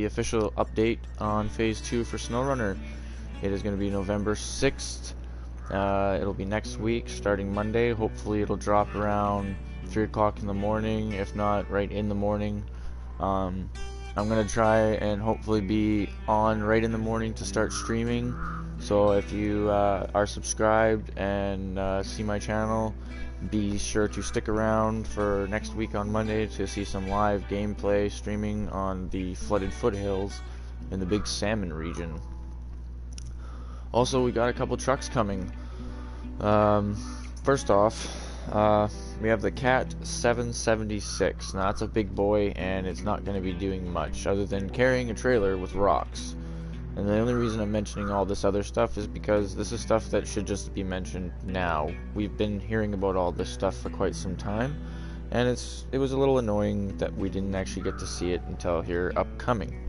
official update on Phase 2 for Snowrunner. It is going to be November 6th. It'll be next week, starting Monday. Hopefully it'll drop around 3 o'clock in the morning, if not right in the morning. I'm going to try and hopefully be on right in the morning to start streaming. So if you are subscribed and see my channel, be sure to stick around for next week on Monday to see some live gameplay streaming on the flooded foothills in the Big Salmon region. Also, we got a couple trucks coming. First off, we have the Cat 776. Now that's a big boy, and it's not going to be doing much other than carrying a trailer with rocks. And the only reason I'm mentioning all this other stuff is because this is stuff that should just be mentioned now. We've been hearing about all this stuff for quite some time, and it was a little annoying that we didn't actually get to see it until here upcoming.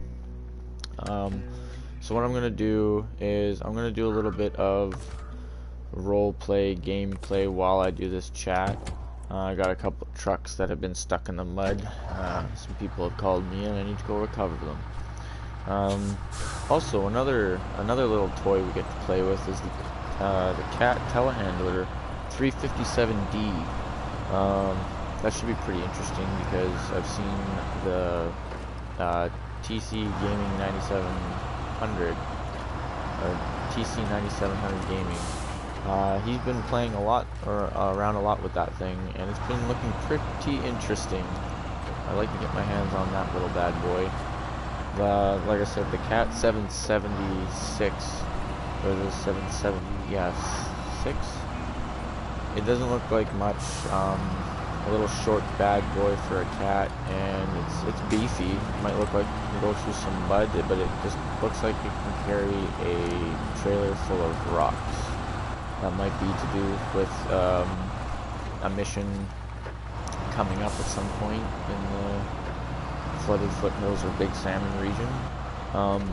So what I'm going to do is I'm going to do a little bit of role play, gameplay while I do this chat. I got a couple of trucks that have been stuck in the mud. Some people have called me and I need to go recover them. Also, another little toy we get to play with is the Cat telehandler 357D. That should be pretty interesting because I've seen the TC Gaming 9700 or TC 9700 Gaming. He's been playing a lot around a lot with that thing, and it's been looking pretty interesting. I'd like to get my hands on that little bad boy. Like I said, the Cat 776, or the 770, yes, 6. It doesn't look like much. A little short bad boy for a cat, and it's beefy. It might look like it can go through some mud, but it just looks like it can carry a trailer full of rocks. That might be to do with a mission coming up at some point in the flooded foothills or Big Salmon region.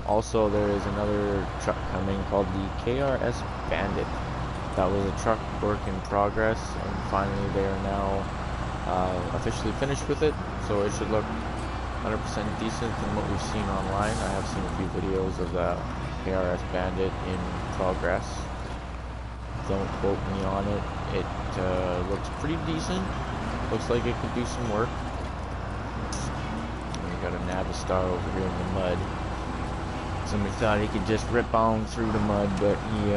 Also, there is another truck coming called the KRS Bandit. That was a truck work in progress, and finally they are now officially finished with it, so it should look 100% decent from what we've seen online. I have seen a few videos of the KRS Bandit in progress. Don't quote me on it. It looks pretty decent. Looks like it could do some work. Got a Navistar over here in the mud. Somebody thought he could just rip on through the mud, but he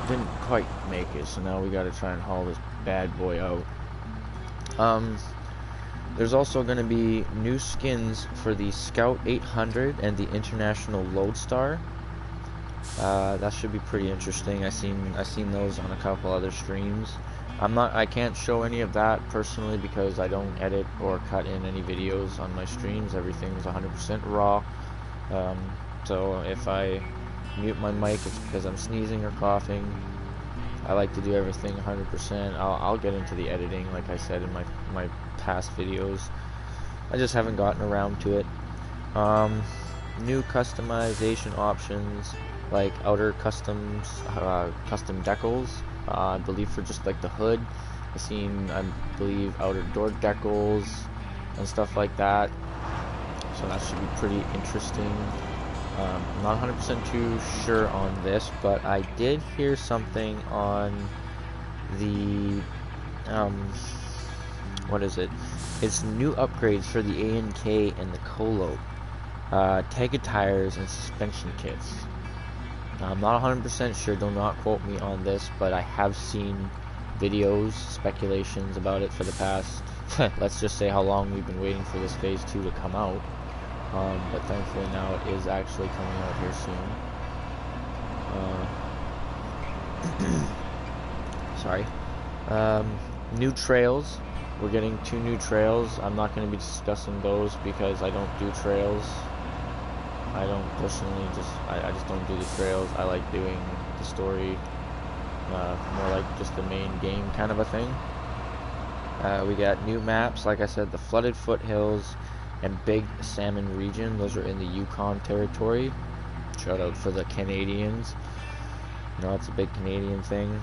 didn't quite make it, so now we gotta try and haul this bad boy out. There's also going to be new skins for the Scout 800 and the International Lodestar. That should be pretty interesting. I seen those on a couple other streams. I can't show any of that personally because I don't edit or cut in any videos on my streams. Everything's 100% raw. So if I mute my mic, it's because I'm sneezing or coughing. I like to do everything 100%. I'll get into the editing, like I said in my past videos. I just haven't gotten around to it. New customization options like outer custom decals. I believe for just like the hood. I believe outer door decals and stuff like that. So that should be pretty interesting. I'm not 100% too sure on this, but I did hear something on the what is it? It's new upgrades for the A&K and the Colo. Tega tires and suspension kits. Now, I'm not 100% sure, do not quote me on this, but I have seen videos, speculations about it for the past, let's just say how long we've been waiting for this Phase 2 to come out. But thankfully now it is actually coming out here soon. Sorry. New trails. We're getting 2 new trails. I'm not going to be discussing those because I don't do trails. I don't personally I just don't do the trails. I like doing the story, more like just the main game kind of a thing. We got new maps, like I said, the flooded foothills and Big Salmon region. Those are in the Yukon territory. Shout out for the Canadians. No, it's a big Canadian thing.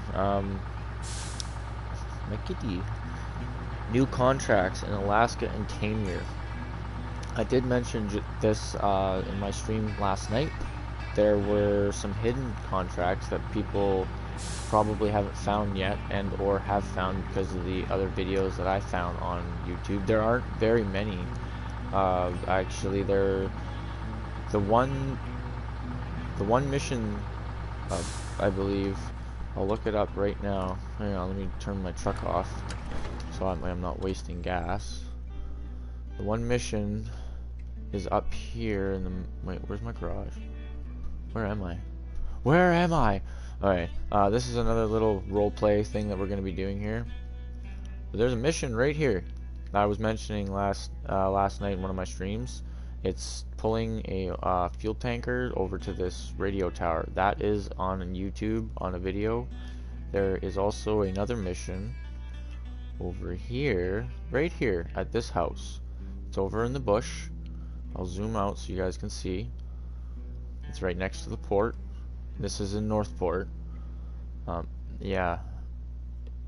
New contracts in Alaska and Tamir. I did mention this in my stream last night. There were some hidden contracts that people probably haven't found yet, and or have found because of the other videos that I found on YouTube. There aren't very many. Actually, the one mission, I believe. I'll look it up right now. Hang on, let me turn my truck off so I'm not wasting gas. The one mission is up here in the... Wait, where's my garage? Where am I? Where am I? Alright, this is another little roleplay thing that we're going to be doing here. But there's a mission right here that I was mentioning last night in one of my streams. It's pulling a fuel tanker over to this radio tower. That is on YouTube on a video. There is also another mission over here, right here at this house. It's over in the bush. I'll zoom out so you guys can see. It's right next to the port. This is in Northport. Yeah.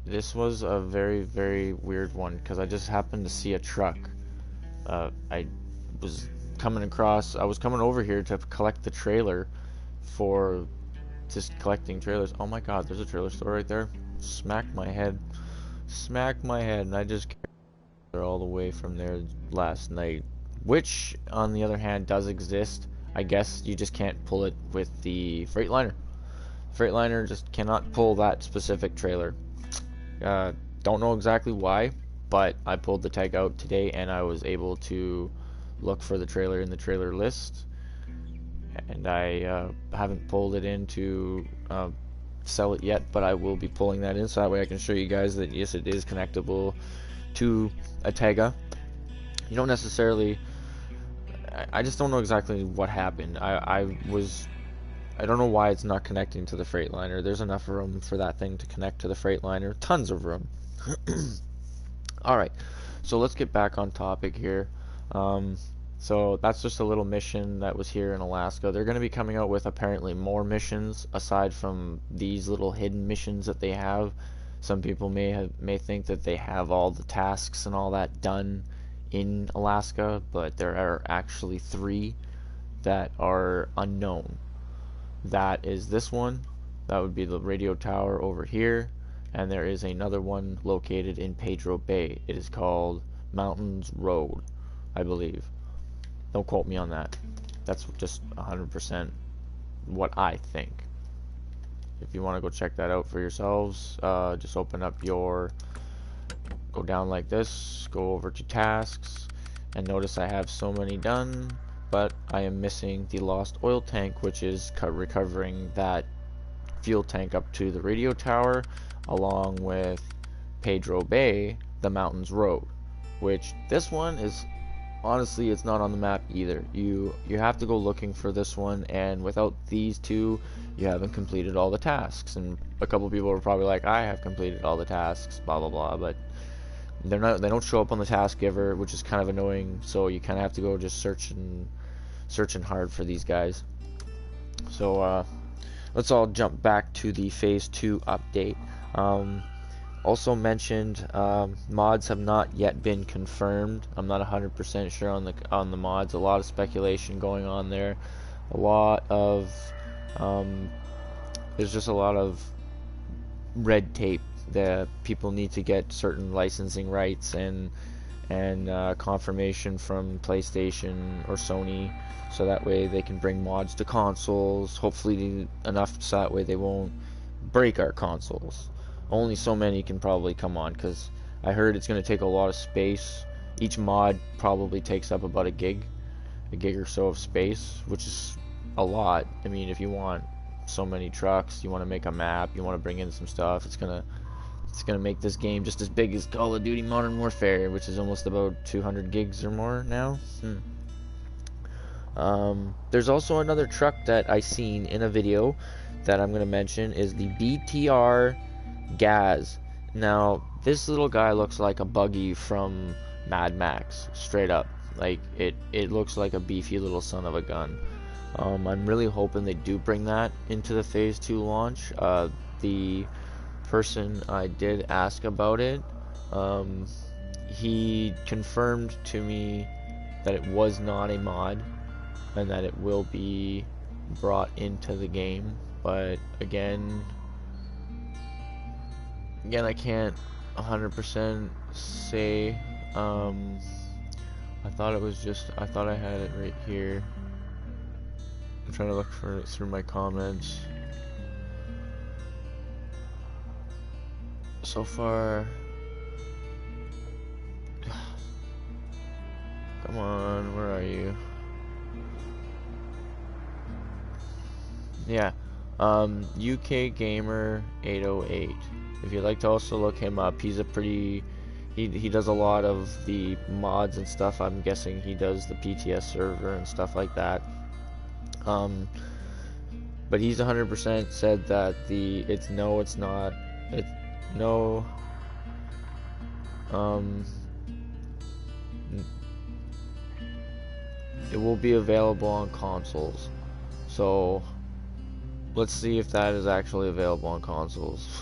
This was a very, very weird one because I just happened to see a truck. I was coming over here to collect the trailer for just collecting trailers. Oh my god, there's a trailer store right there. Smacked my head, and I just carried all the way from there last night, which on the other hand does exist. I guess you just can't pull it with the Freightliner. Freightliner just cannot pull that specific trailer. Don't know exactly why, but I pulled the tag out today and I was able to look for the trailer in the trailer list, and I haven't pulled it in to sell it yet, but I will be pulling that in so that way I can show you guys that yes, it is connectable to a Tega. You don't necessarily... I just don't know exactly what happened. I don't know why it's not connecting to the Freightliner. There's enough room for that thing to connect to the Freightliner. Tons of room. Alright, so let's get back on topic here. So that's just a little mission that was here in Alaska. They're going to be coming out with apparently more missions aside from these little hidden missions that they have. Some people may think that they have all the tasks and all that done in Alaska, but there are actually 3 that are unknown. That is this one. That would be the radio tower over here, and there is another one located in Pedro Bay. It is called Mountains Road, I believe. Don't quote me on that. That's just 100% what I think. If you want to go check that out for yourselves, just open up your... Go down like this, go over to tasks, and notice I have so many done, but I am missing the lost oil tank, which is recovering that fuel tank up to the radio tower, along with Pedro Bay, the Mountains Road, which this one is... Honestly, it's not on the map either. You have to go looking for this one, and without these 2, you haven't completed all the tasks. And a couple people are probably like, I have completed all the tasks, blah blah blah, but they don't show up on the task giver, which is kind of annoying. So you kind of have to go just searching hard for these guys. So let's all jump back to the phase 2 update. Also mentioned, mods have not yet been confirmed. I'm not 100% sure on the mods. A lot of speculation going on there. A lot of there's just a lot of red tape that people need to get certain licensing rights and confirmation from PlayStation or Sony, so that way they can bring mods to consoles. Hopefully enough so that way they won't break our consoles. Only so many can probably come on, because I heard it's going to take a lot of space. Each mod probably takes up about a gig or so of space, which is a lot. I mean, if you want so many trucks, you want to make a map, you want to bring in some stuff, it's gonna make this game just as big as Call of Duty Modern Warfare, which is almost about 200 gigs or more now. There's also another truck that I seen in a video that I'm going to mention, is the BTR Gaz. Now, this little guy looks like a buggy from Mad Max, straight up. Like, it looks like a beefy little son of a gun. I'm really hoping they do bring that into the phase 2 launch. The person I did ask about it, he confirmed to me that it was not a mod and that it will be brought into the game. But again, I can't 100% say. I thought I had it right here. I'm trying to look for it through my comments. So far, come on, where are you? Yeah, UK Gamer 808. If you'd like to also look him up, he's a pretty, he does a lot of the mods and stuff. I'm guessing he does the PTS server and stuff like that. But he's 100% said that it's not, it's no, it will be available on consoles. So let's see if that is actually available on consoles.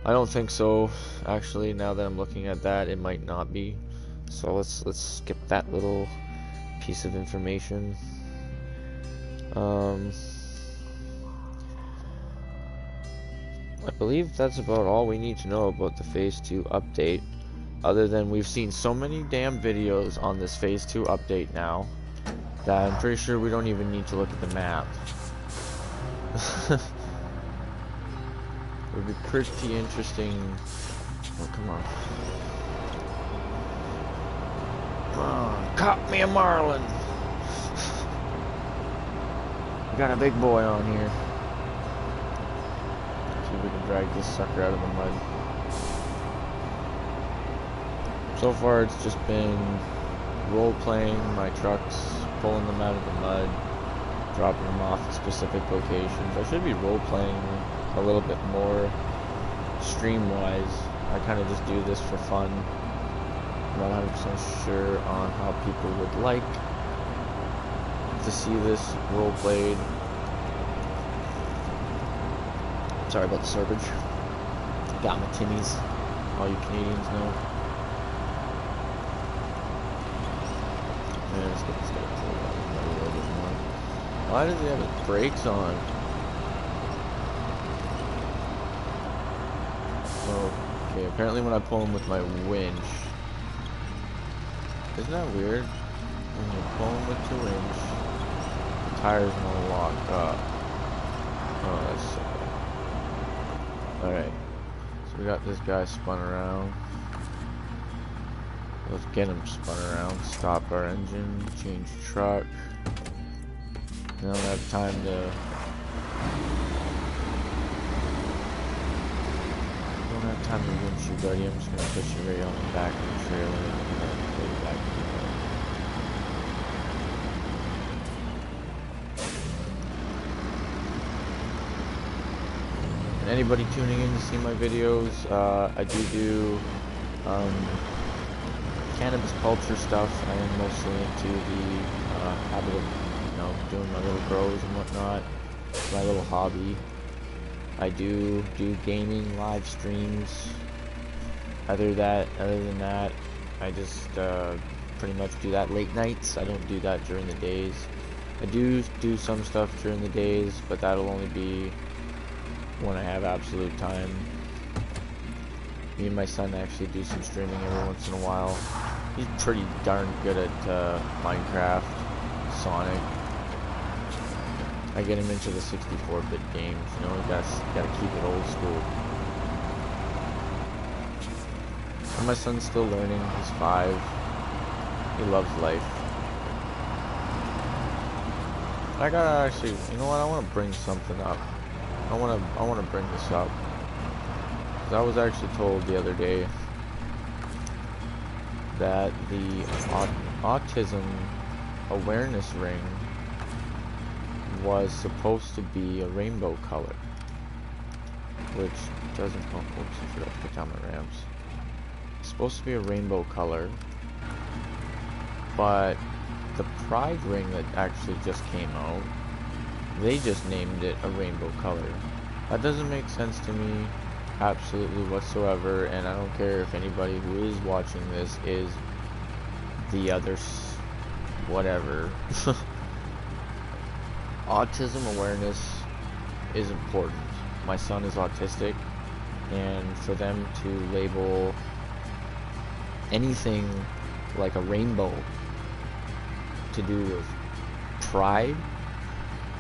I don't think so, actually. Now that I'm looking at that, it might not be. So let's skip that little piece of information. I believe that's about all we need to know about the Phase 2 update, other than we've seen so many damn videos on this Phase 2 update now that I'm pretty sure we don't even need to look at the map. It would be pretty interesting. Oh, come on. Come on, caught me a marlin. We got a big boy on here. See if we can drag this sucker out of the mud. So far it's just been role-playing my trucks, pulling them out of the mud, dropping them off at specific locations. I should be role-playing a little bit more stream-wise. I kind of just do this for fun. I'm not 100% sure on how people would like to see this role-played. Sorry about the service. Got my Timmies. All you Canadians know. Yeah, let's get this guy pulled out a little bit more. Why does he have his brakes on? Okay, apparently when I pull him with my winch. Isn't that weird? When you pull him with the winch, the tires won't lock up. Oh, that's so bad. Alright, so we got this guy spun around. Let's get him spun around, stop our engine, change truck. Then I'll have time to... I don't have time to winch you, buddy. I'm just gonna put you right on the back of the trailer and then pull you back in the car. And anybody tuning in to see my videos, I do cannabis culture stuff. I am mostly into the habit of, doing my little grows and whatnot. It's my little hobby. I do gaming live streams. Other than that, I just pretty much do that late nights. I don't do that during the days. I do some stuff during the days, but that'll only be when I have absolute time. Me and my son actually do some streaming every once in a while. He's pretty darn good at Minecraft, Sonic. I get him into the 64-bit games, you gotta keep it old school. And my son's still learning, he's 5. He loves life. I gotta actually, you know what, I wanna bring something up. I wanna bring this up. 'Cause I was actually told the other day that the autism awareness ring was supposed to be a rainbow color, which doesn't, oh, oops, I forgot to put down my ramps. It's supposed to be a rainbow color, but the Pride ring that actually just came out, they just named it a rainbow color. That doesn't make sense to me absolutely whatsoever, and I don't care if anybody who is watching this is the other whatever. Autism awareness is important. My son is autistic, and for them to label anything like a rainbow to do with pride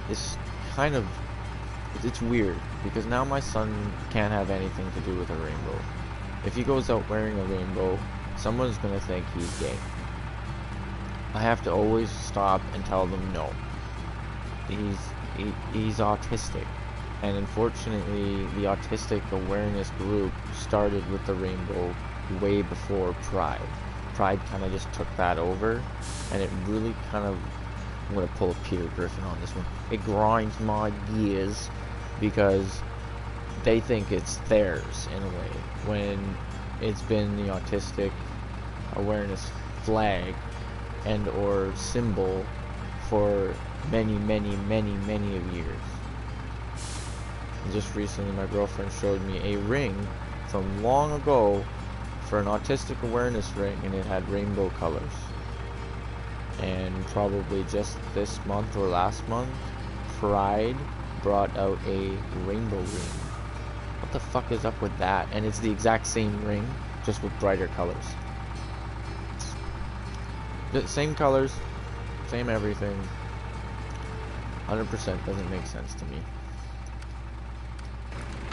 is kind of, it's weird, because now my son can't have anything to do with a rainbow. If he goes out wearing a rainbow, someone's gonna think he's gay. I have to always stop and tell them no. He's autistic, and unfortunately the autistic awareness group started with the rainbow way before Pride. Pride kind of just took that over, and it really kind of, I'm gonna pull a Peter Griffin on this one, it grinds my gears, because they think it's theirs in a way, when it's been the autistic awareness flag and or symbol for many of years. And just recently my girlfriend showed me a ring from long ago for an autistic awareness ring, and it had rainbow colors. And probably just this month or last month, Pride brought out a rainbow ring. What the fuck is up with that? And it's the exact same ring, just with brighter colors. The same colors, same everything. 100% doesn't make sense to me.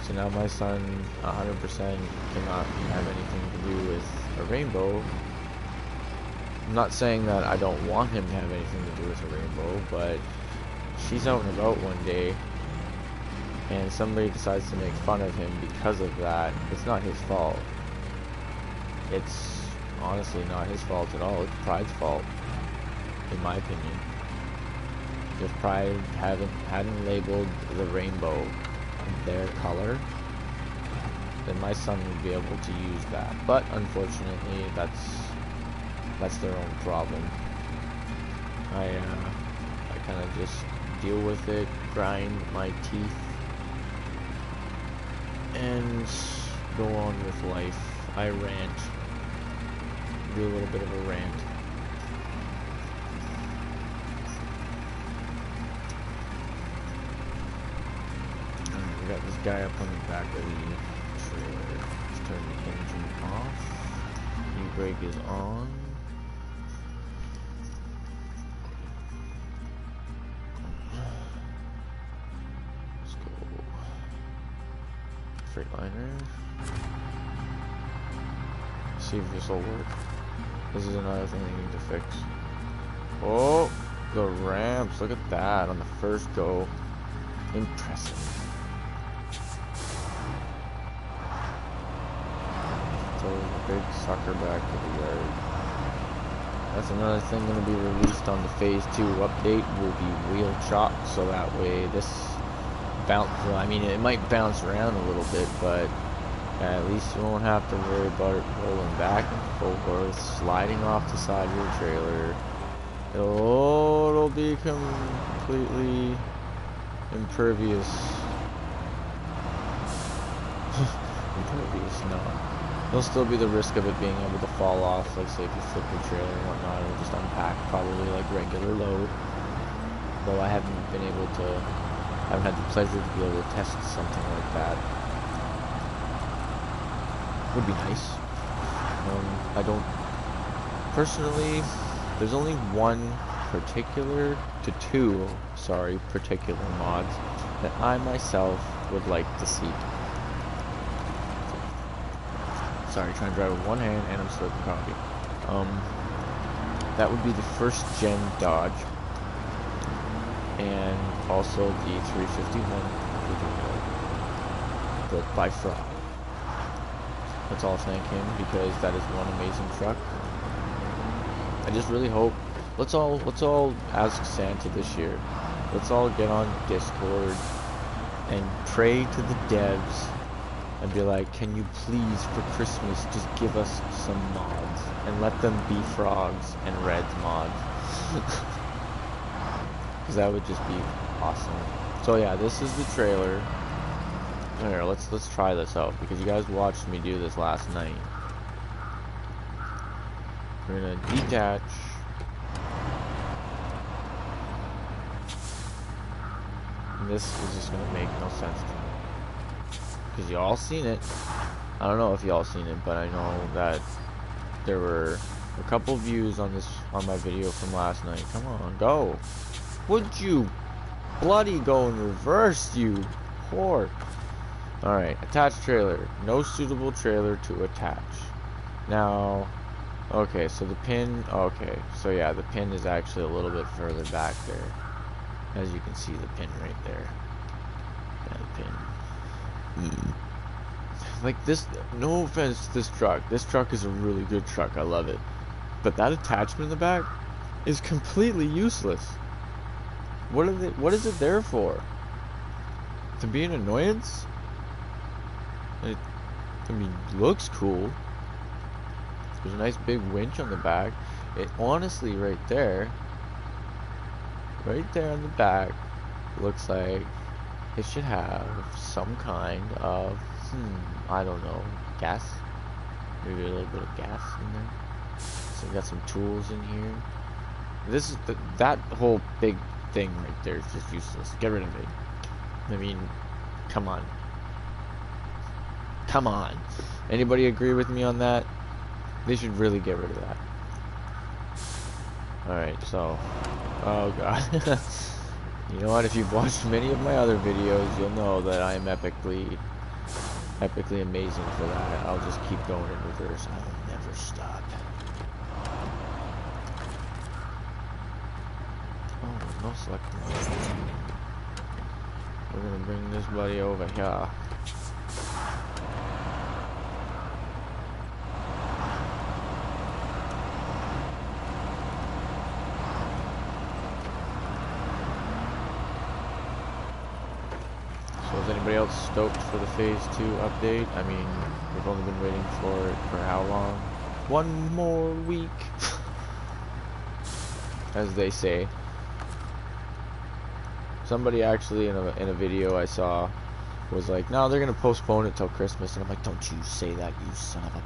So now my son 100% cannot have anything to do with a rainbow. I'm not saying that I don't want him to have anything to do with a rainbow, but she's out and about one day and somebody decides to make fun of him because of that. It's not his fault. It's honestly not his fault at all. It's Pride's fault, in my opinion. If Pride hadn't labeled the rainbow their color, then my son would be able to use that. But unfortunately, that's their own problem. I kind of just deal with it, grind my teeth, and go on with life. I rant, do a little bit of a rant. We got this guy up on the back of the trailer. Let's turn the engine off. E-brake is on. Let's go. Freightliner. See if this will work. This is another thing they need to fix. Oh, the ramps. Look at that on the first go. Impressive. Big sucker back to the yard. That's another thing going to be released on the Phase 2 update, will be wheel chock, so that way this bounce, well, I mean, it might bounce around a little bit, but at least you won't have to worry about it rolling back and forth, sliding off the side of your trailer. It'll be completely impervious. Impervious, no. There'll still be the risk of it being able to fall off, like say if you flip your trailer and whatnot, it'll just unpack probably like regular load. Though I haven't been able to, haven't had the pleasure to be able to test something like that. Would be nice. I don't, personally, there's only two particular mods that I myself would like to see. Sorry, trying to drive with one hand and I'm slurping coffee. That would be the first gen Dodge, and also the 351 built by Frog. Let's all thank him, because that is one amazing truck. I just really hope, let's all ask Santa this year. Let's all get on Discord and pray to the devs and be like, can you please for Christmas just give us some mods and let them be Frogs and Reds mods, because that would just be awesome. So yeah, this is the trailer. Here, let's try this out, because you guys watched me do this last night. We're gonna detach this is just gonna make no sense to me. Because y'all seen it. I don't know if y'all seen it, but I know that there were a couple views on my video from last night. Come on, go. Would you bloody go in reverse, you whore? Alright, attached trailer. No suitable trailer to attach. Now, okay, so the pin, okay, so yeah, the pin is actually a little bit further back there. As you can see, the pin right there. Yeah, the pin. Like this, no offense to this truck. This truck is a really good truck. I love it. But that attachment in the back is completely useless. What is it there for? To be an annoyance? I mean, looks cool. There's a nice big winch on the back. It honestly, right there on the back, looks like it should have some kind of, I don't know, gas. Maybe a little bit of gas in there. So we got some tools in here. This is that whole big thing right there is just useless. Get rid of it. I mean, come on. Come on. Anybody agree with me on that? They should really get rid of that. Alright, so, oh god. You know what, if you've watched many of my other videos, you'll know that I am epically amazing for that. I'll just keep going in reverse. I will never stop. Oh, no selecting. We're gonna bring this buddy over here. So is anybody else stoked for the Phase 2 update? I mean, we've only been waiting for it for how long? One more week, as they say. Somebody actually in a video I saw was like, no, they're gonna postpone it till Christmas, and I'm like, don't you say that, you son of a...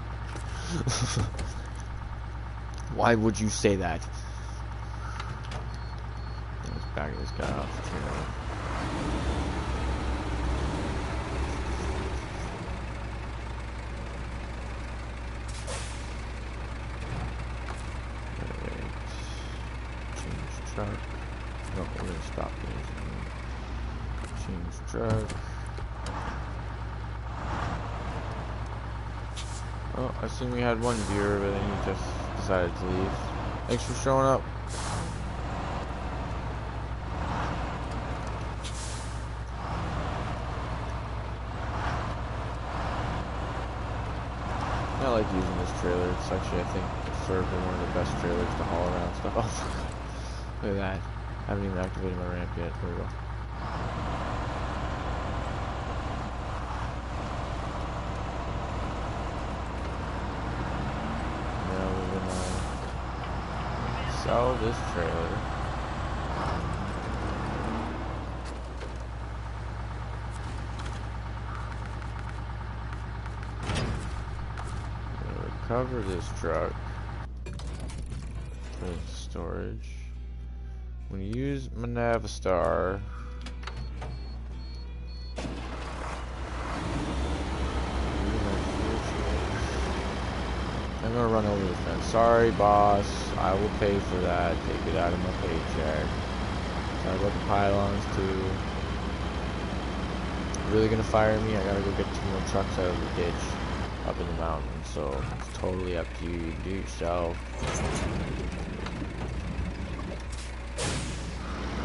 Why would you say that? Let's back this guy off the trailer. Truck. No, we're gonna stop these. Change truck. Oh, I seen we had one viewer, but then he just decided to leave. Thanks for showing up. I like using this trailer. It's actually, I think, historically one of the best trailers to haul around stuff. Oh my god. Look at that. I haven't even activated my ramp yet. There we go. Now we're gonna sell this trailer. We're gonna recover this truck. Put it in storage. I'm going to use my Navistar. I'm going to run over the fence. Sorry, boss. I will pay for that. Take it out of my paycheck. Sorry about the pylons, too. Really going to fire me? I got to go get 2 more trucks out of the ditch up in the mountains. So it's totally up to you. You can do it yourself.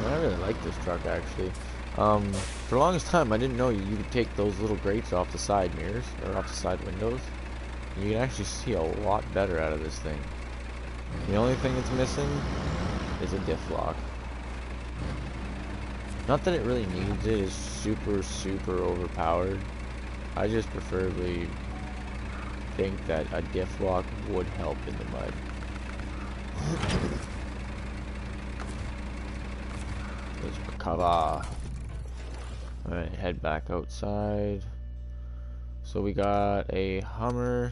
I really like this truck, actually. For the longest time, I didn't know you could take those little grates off the side mirrors, or off the side windows. And you can actually see a lot better out of this thing. The only thing it's missing is a diff lock. Not that it really needs it, it's super, super overpowered. I just preferably think that a diff lock would help in the mud. Let's recover. Alright, head back outside. So we got a Hummer.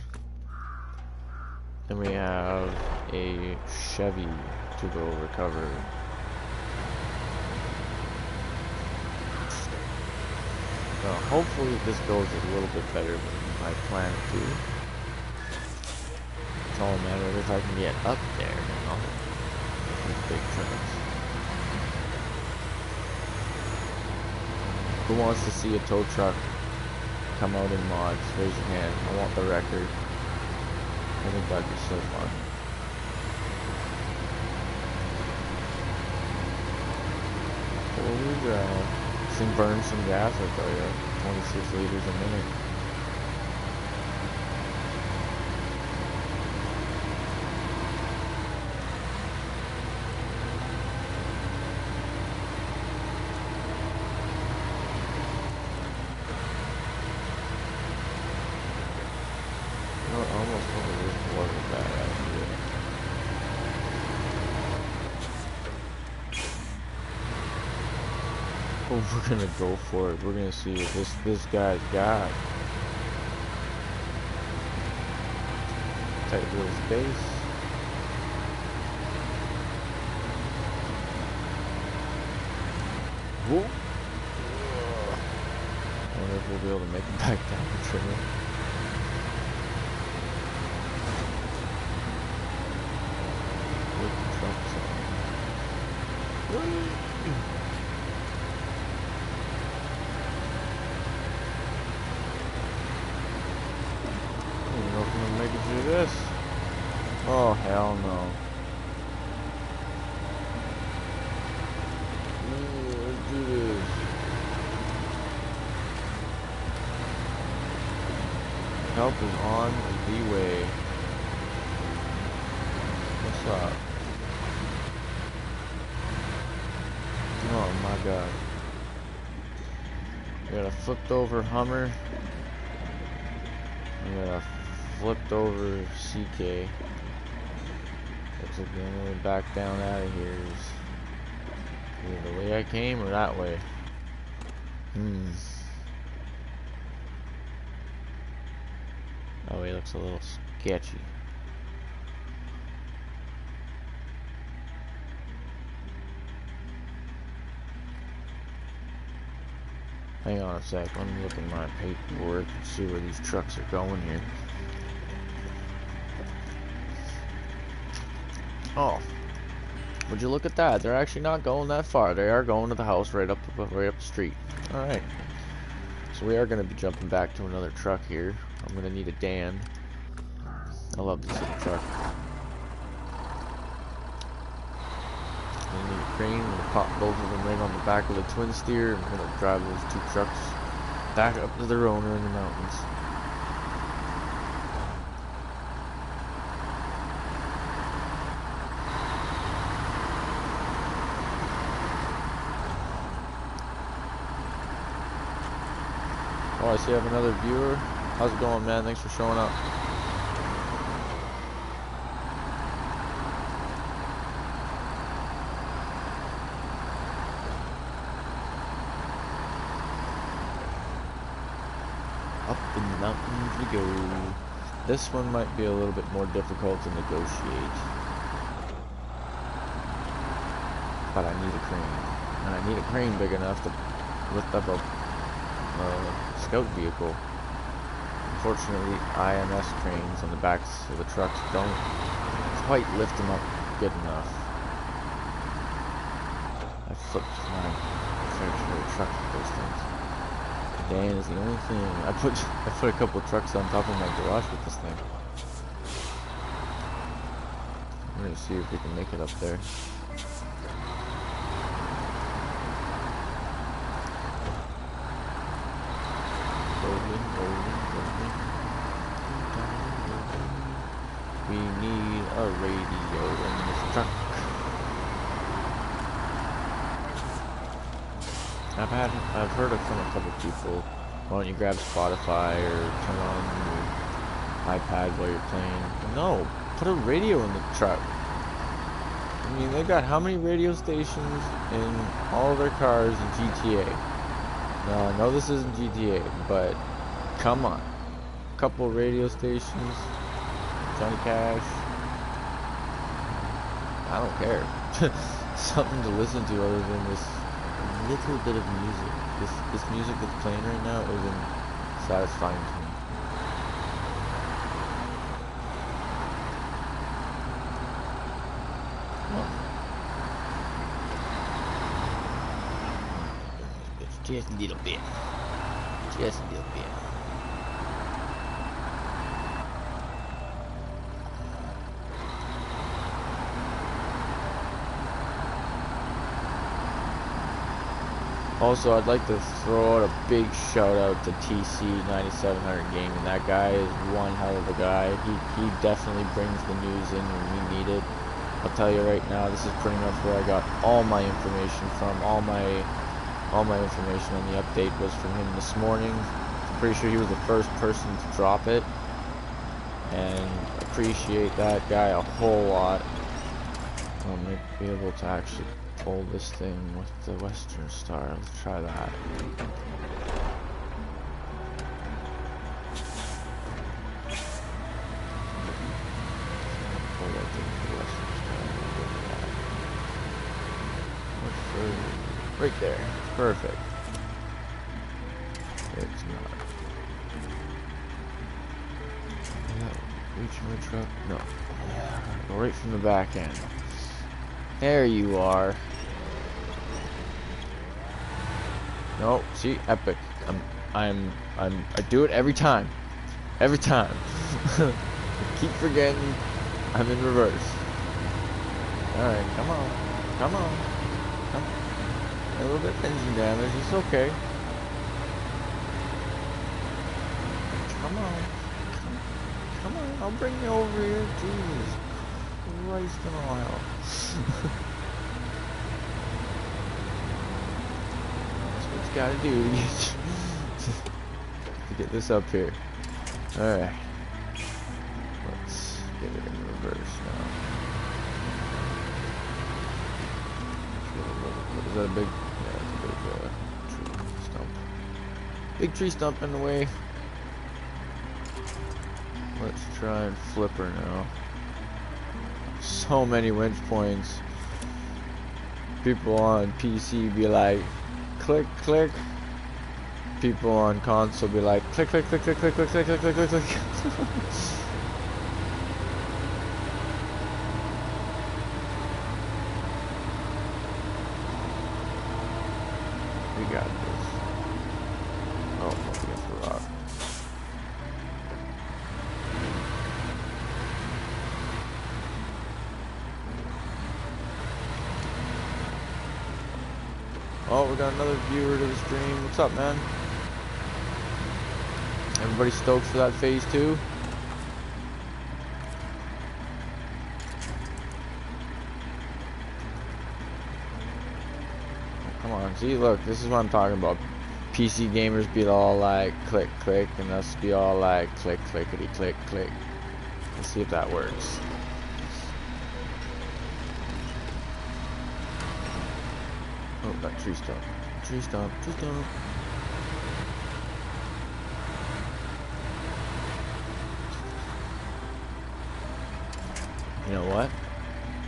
And we have a Chevy to go recover. Hopefully this goes a little bit better than I plan it to. It's all a matter of if I can get up there, you know, with big trucks. Who wants to see a tow truck come out in mods? Raise your hand. I want the record. I think that'd be so fun. Holy cow. This thing burns some gas, I tell you. 26 liters a minute. You know, I almost thought it was a bad idea. Oh, we're gonna go for it. We're gonna see what this guy's got. Tight little space. Whoa. I wonder if we'll be able to make it back down the trailer. With the trucks on. I don't know if I'm gonna make it through this. Oh, hell no. Ooh, let's do this. Help is on the way. What's up? Oh my god. We got a flipped over Hummer. We got a flipped over CK. Looks like the only way back down out of here is either the way I came or that way. That way looks a little sketchy. Hang on a sec, let me look at my paperwork and see where these trucks are going here. Oh, would you look at that? They're actually not going that far. They are going to the house right up the street. All right. So we are going to be jumping back to another truck here. I'm going to need a Dan. I love this little truck. I need a crane. I'm going to pop both of them right on the back of the twin steer. I'm going to drive those two trucks back up to their owner in the mountains. Oh, I see I have another viewer. How's it going, man? Thanks for showing up. Up in the mountains we go. This one might be a little bit more difficult to negotiate. But I need a crane. And I need a crane big enough to lift up a scout vehicle. Unfortunately, IMS cranes on the backs of the trucks don't quite lift them up good enough. I flipped my fair share of trucks with those things. Dan is the only thing. I put a couple of trucks on top of my garage with this thing. I'm gonna see if we can make it up there. We need a radio in this truck. I've heard it from a couple people. Why don't you grab Spotify or turn on your iPad while you're playing? No, put a radio in the truck. I mean, they got how many radio stations in all of their cars in GTA? Now, I know this isn't GTA, but come on. A couple of radio stations. Johnny Cash. I don't care. Something to listen to other than this little bit of music. This music that's playing right now isn't satisfying to me. Just a little bit. Just a little bit. Also, I'd like to throw out a big shout out to TC 9700 Gaming. That guy is one hell of a guy. He definitely brings the news in when we need it. I'll tell you right now, this is pretty much where I got all my information from. All my information on the update was from him this morning. I'm pretty sure he was the first person to drop it, and appreciate that guy a whole lot. I might be able to actually pull this thing with the Western Star. Let's try that. Pull that thing with the Western Star. Right there. Perfect. It's not. Is that reaching my truck? No. Yeah, go right from the back end. There you are. No, see, epic. I do it every time. Every time. I keep forgetting I'm in reverse. Alright, come on. Come on. Come on. A little bit of engine damage, it's okay. Come on. Come on, I'll bring you over here. Jesus Christ in all hell. Gotta do to get this up here. Alright. Let's get it in reverse now. Is that a big? Yeah, it's a big tree stump. Big tree stump in the way. Let's try and flip her now. So many winch points. People on PC be like, click, click. People on console be like, click, click, click, click, click, click, click, click, click, click, click. We got this. Oh, up against the rock. Oh, we got another viewer to the stream. What's up, man? Everybody stoked for that phase 2? Oh, come on, see, look, this is what I'm talking about. PC gamers be all like, click, click, and us be all like, click, clickety, click, click. Let's see if that works. Oh, that tree stump. Tree stump, tree stump. You know what?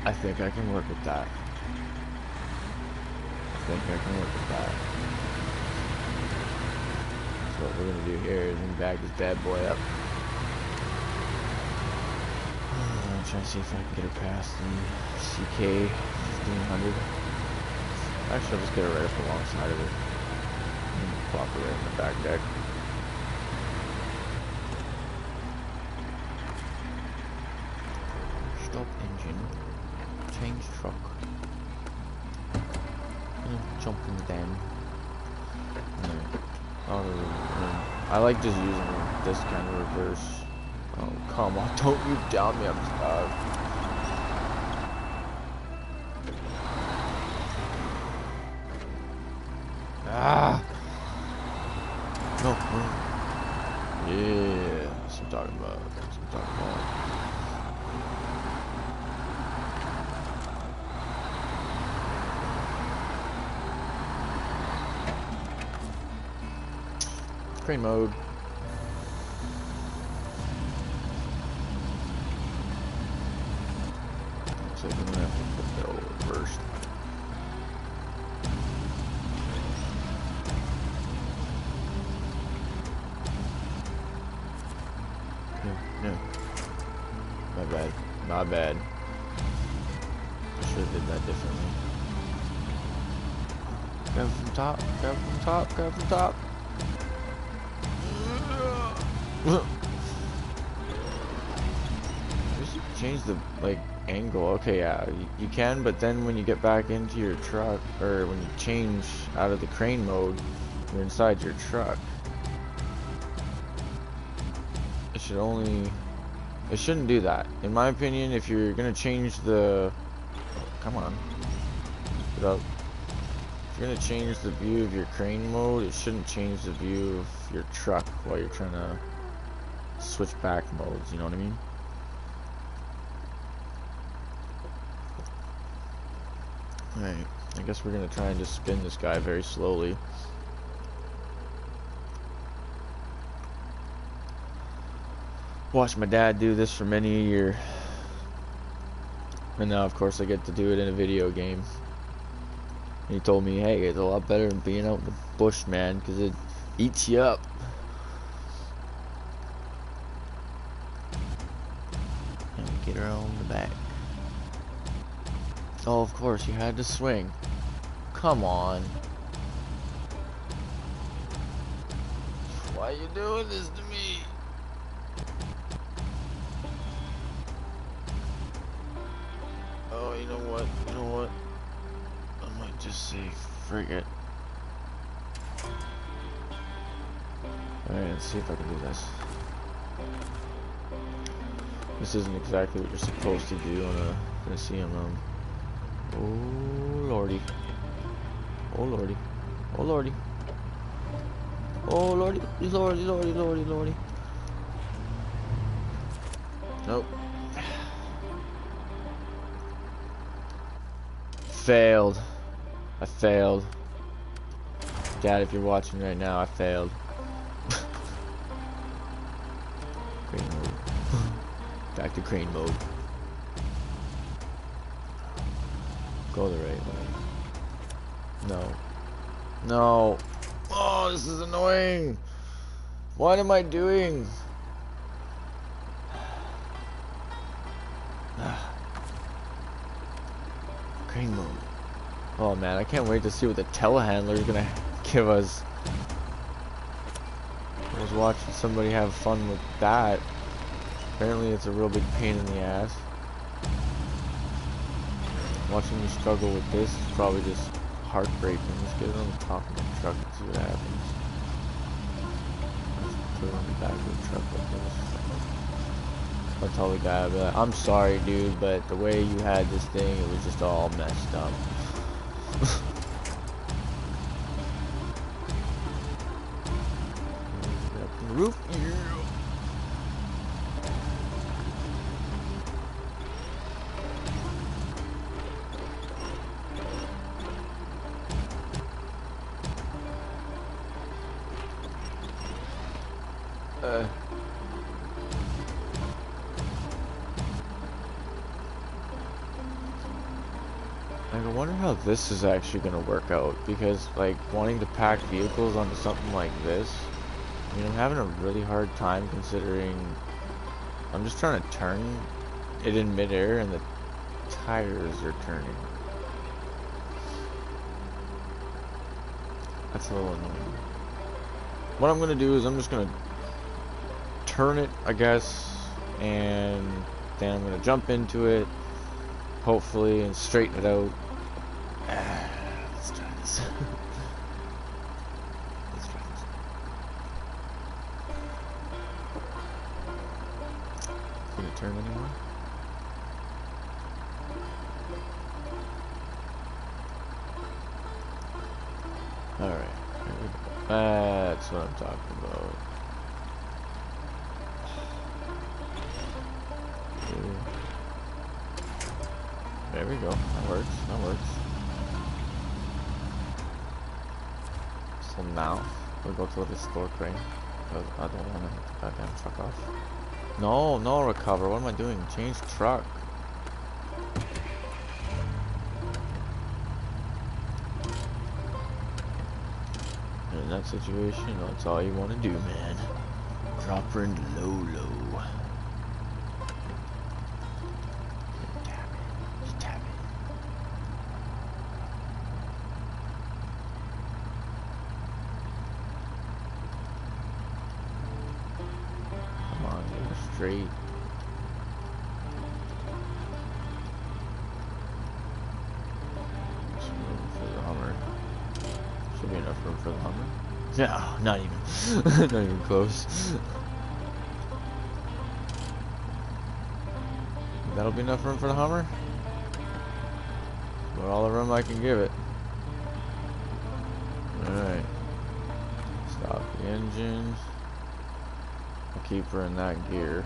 I think I can work with that. I think I can work with that. So what we're gonna do here is bag this bad boy up. I'm trying to see if I can get her past the CK 1500. Actually, I'll just get her right up alongside of it. And plop her right in the back deck. Stop engine. Change truck. Jump in the dam. I like just using this kind of reverse. Oh, come on. Don't you down me. I'm stuck. Ah! No, no. Yeah, that's what I'm talking about. That's what I'm talking about. Crane mode. So I'm gonna have to put that over first. My bad. I should have did that differently. Grab from top, grab from top, grab from top. Just change the, like, angle. Okay, yeah, you can, but then when you get back into your truck, or when you change out of the crane mode, you're inside your truck. It shouldn't do that. In my opinion, if you're gonna change the, come on, get up. If you're gonna change the view of your crane mode, it shouldn't change the view of your truck while you're trying to switch back modes, you know what I mean? Alright, I guess we're gonna try and just spin this guy very slowly. Watched my dad do this for many a year. And now, of course, I get to do it in a video game. And he told me, hey, it's a lot better than being out in the bush, man, because it eats you up. And we get her on the back. Oh, of course, you had to swing. Come on. Why are you doing this to me? Oh, you know what? You know what? I might just say, frig it. Alright, let's see if I can do this. This isn't exactly what you're supposed to do on a Tennessee run. Oh lordy. Oh lordy. Oh lordy. Oh lordy. Lordy, lordy, lordy, lordy. Nope. Failed. I failed. Dad, if you're watching right now, I failed. Crane mode. Back to crane mode. Go the right way. No. No. Oh, this is annoying. What am I doing? Crane mode. Oh man, I can't wait to see what the telehandler is gonna give us. I was watching somebody have fun with that. Apparently it's a real big pain in the ass. Watching me struggle with this is probably just heartbreaking. Let's get it on the top of the truck and see what happens. Let's put it on the back of the truck like this. I'll tell the guy, I'll be like, I'm sorry dude, but the way you had this thing, it was just all messed up. Up the roof. I wonder how this is actually going to work out, because like wanting to pack vehicles onto something like this, I mean, I'm having a really hard time considering I'm just trying to turn it in midair and the tires are turning. That's a little annoying. What I'm going to do is I'm just going to turn it, I guess, and then I'm going to jump into it, hopefully, and straighten it out. Let's try this. Let's try this. Can it turn anymore? Alright, here we go. That's what I'm talking about. There we go. That works. That works. So now we'll go to the store crane. Because I don't want to hit the goddamn truck off. No, no recover. What am I doing? Change truck. In that situation, that's all you want to do, man. Drop her into low, low. straight. Some room for the Hummer. Should be enough room for the Hummer. No, not even. Not even close. That'll be enough room for the Hummer. But all the room I can give it. Alright. Stop the engine. I'll keep her in that gear.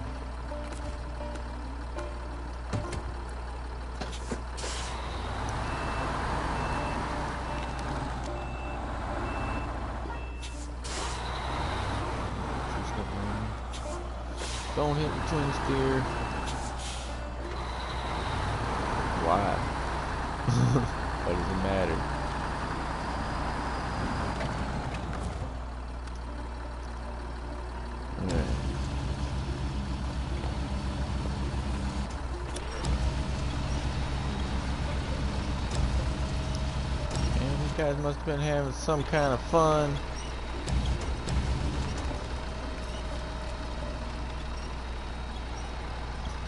Don't hit the twin steer. Why? What does it matter? Alright. And these guys must have been having some kind of fun.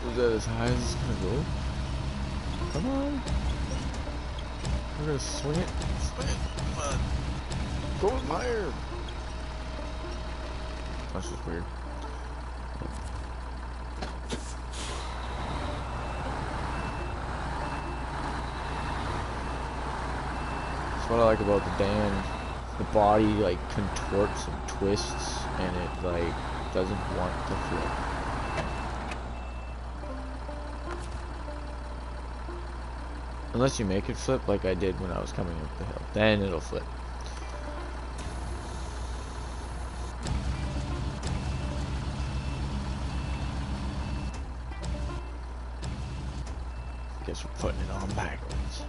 Is that as high as it's gonna go? Come on. We're gonna swing it. Swing it. Come on. Go higher. That's just weird. That's what I like about the Dan. The body like contorts and twists and it like doesn't want to flip. Unless you make it flip like I did when I was coming up the hill. Then it'll flip. Guess we're putting it on backwards.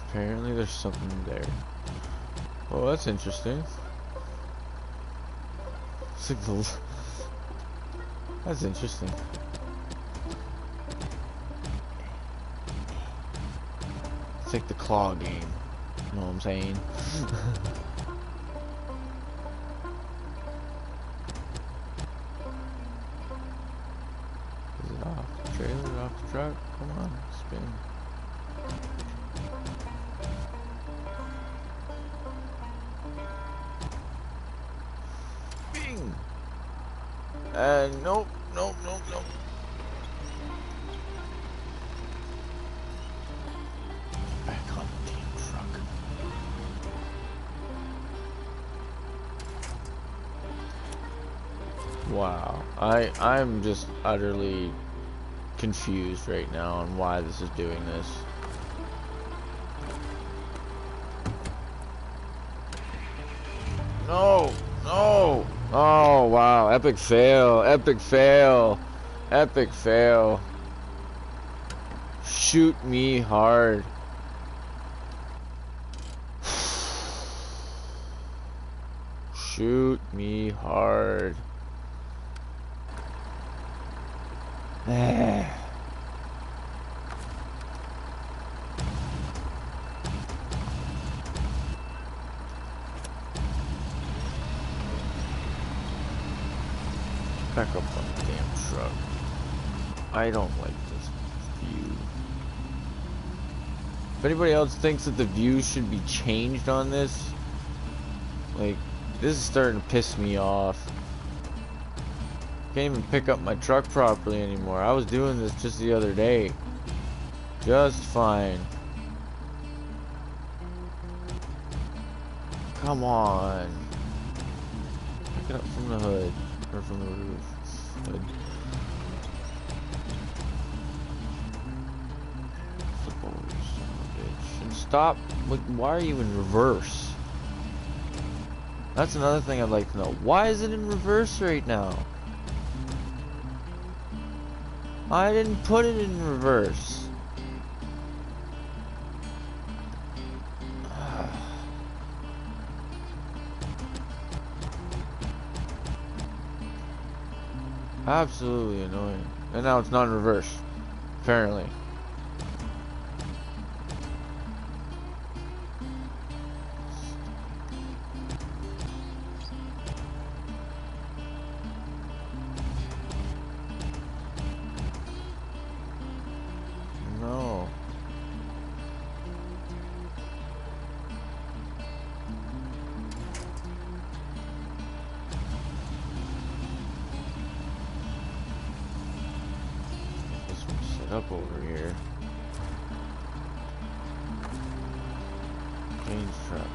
Apparently there's something there. Oh, that's interesting. Signals. That's interesting. It's like the claw game. You know what I'm saying? Is it off the trailer, off the truck? Come on, spin. Bing! Nope. Nope. Back on the damn truck. Wow. I'm just utterly confused right now on why this is doing this. No! Oh wow, epic fail, epic fail, epic fail. Shoot me hard. Shoot me hard. Back up on the damn truck. I don't like this view. If anybody else thinks that the view should be changed on this, like, this is starting to piss me off. Can't even pick up my truck properly anymore. I was doing this just the other day. Just fine. Come on. Pick it up from the hood. Or from the roof. Hood. Flip over, son of a bitch. And stop. Like, why are you in reverse? That's another thing I'd like to know. Why is it in reverse right now? I didn't put it in reverse. Absolutely annoying. And now it's not in reverse. Apparently. up over here. Change truck.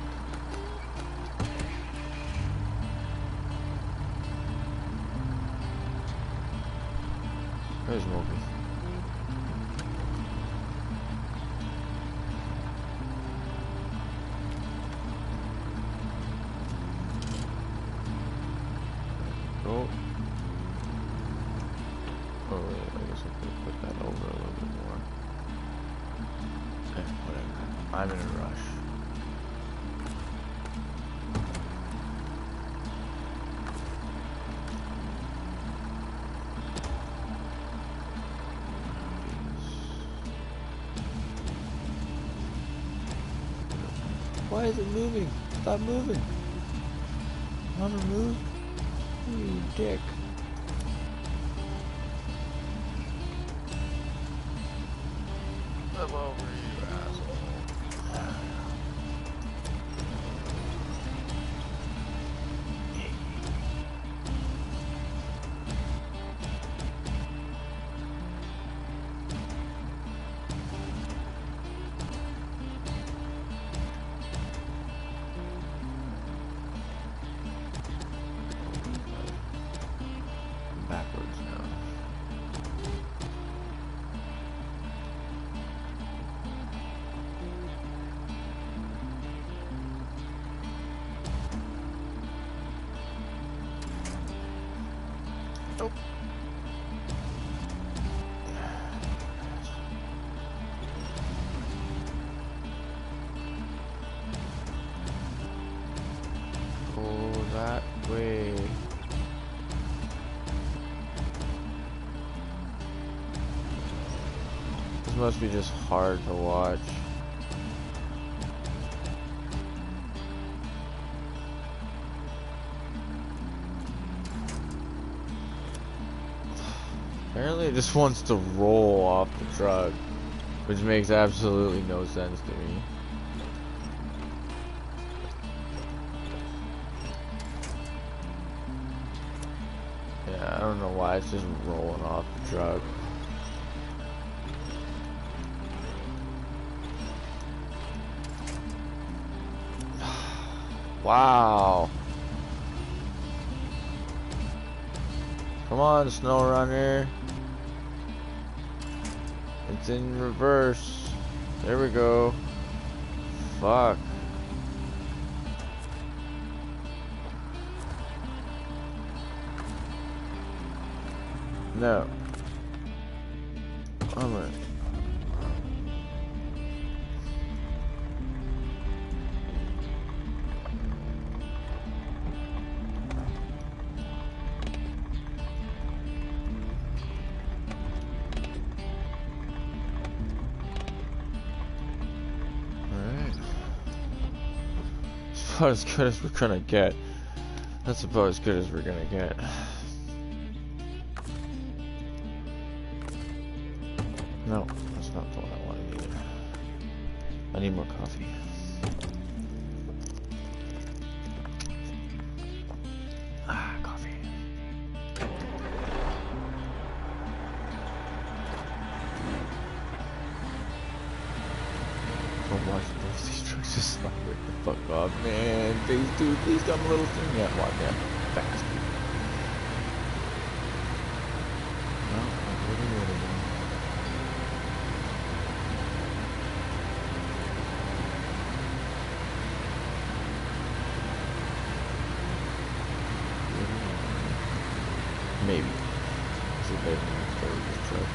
Where's Moby? Oh. Oh, I guess I could put that over a little bit more. Eh, whatever. I'm in a rush. Why is it moving? Stop moving. Wanna move? You dick. I'm over you, asshole. Backwards now. Nope. Go that way. This must be just hard to watch. Apparently it just wants to roll off the truck, which makes absolutely no sense to me. Yeah, I don't know why it's just rolling off the truck. Wow. Come on, Snowrunner. It's in reverse. There we go. Fuck. No. I'm gonna... About as good as we're gonna get. That's about as good as we're gonna get. No, that's not the one I wanted either. I need more coffee. Ah, coffee. Don't watch both these trucks just slide right the fuck off, man. Please, dude, please come a little thing yet. Watch that fast. No, I'm getting rid of them. Maybe. This is better than the story of this truck.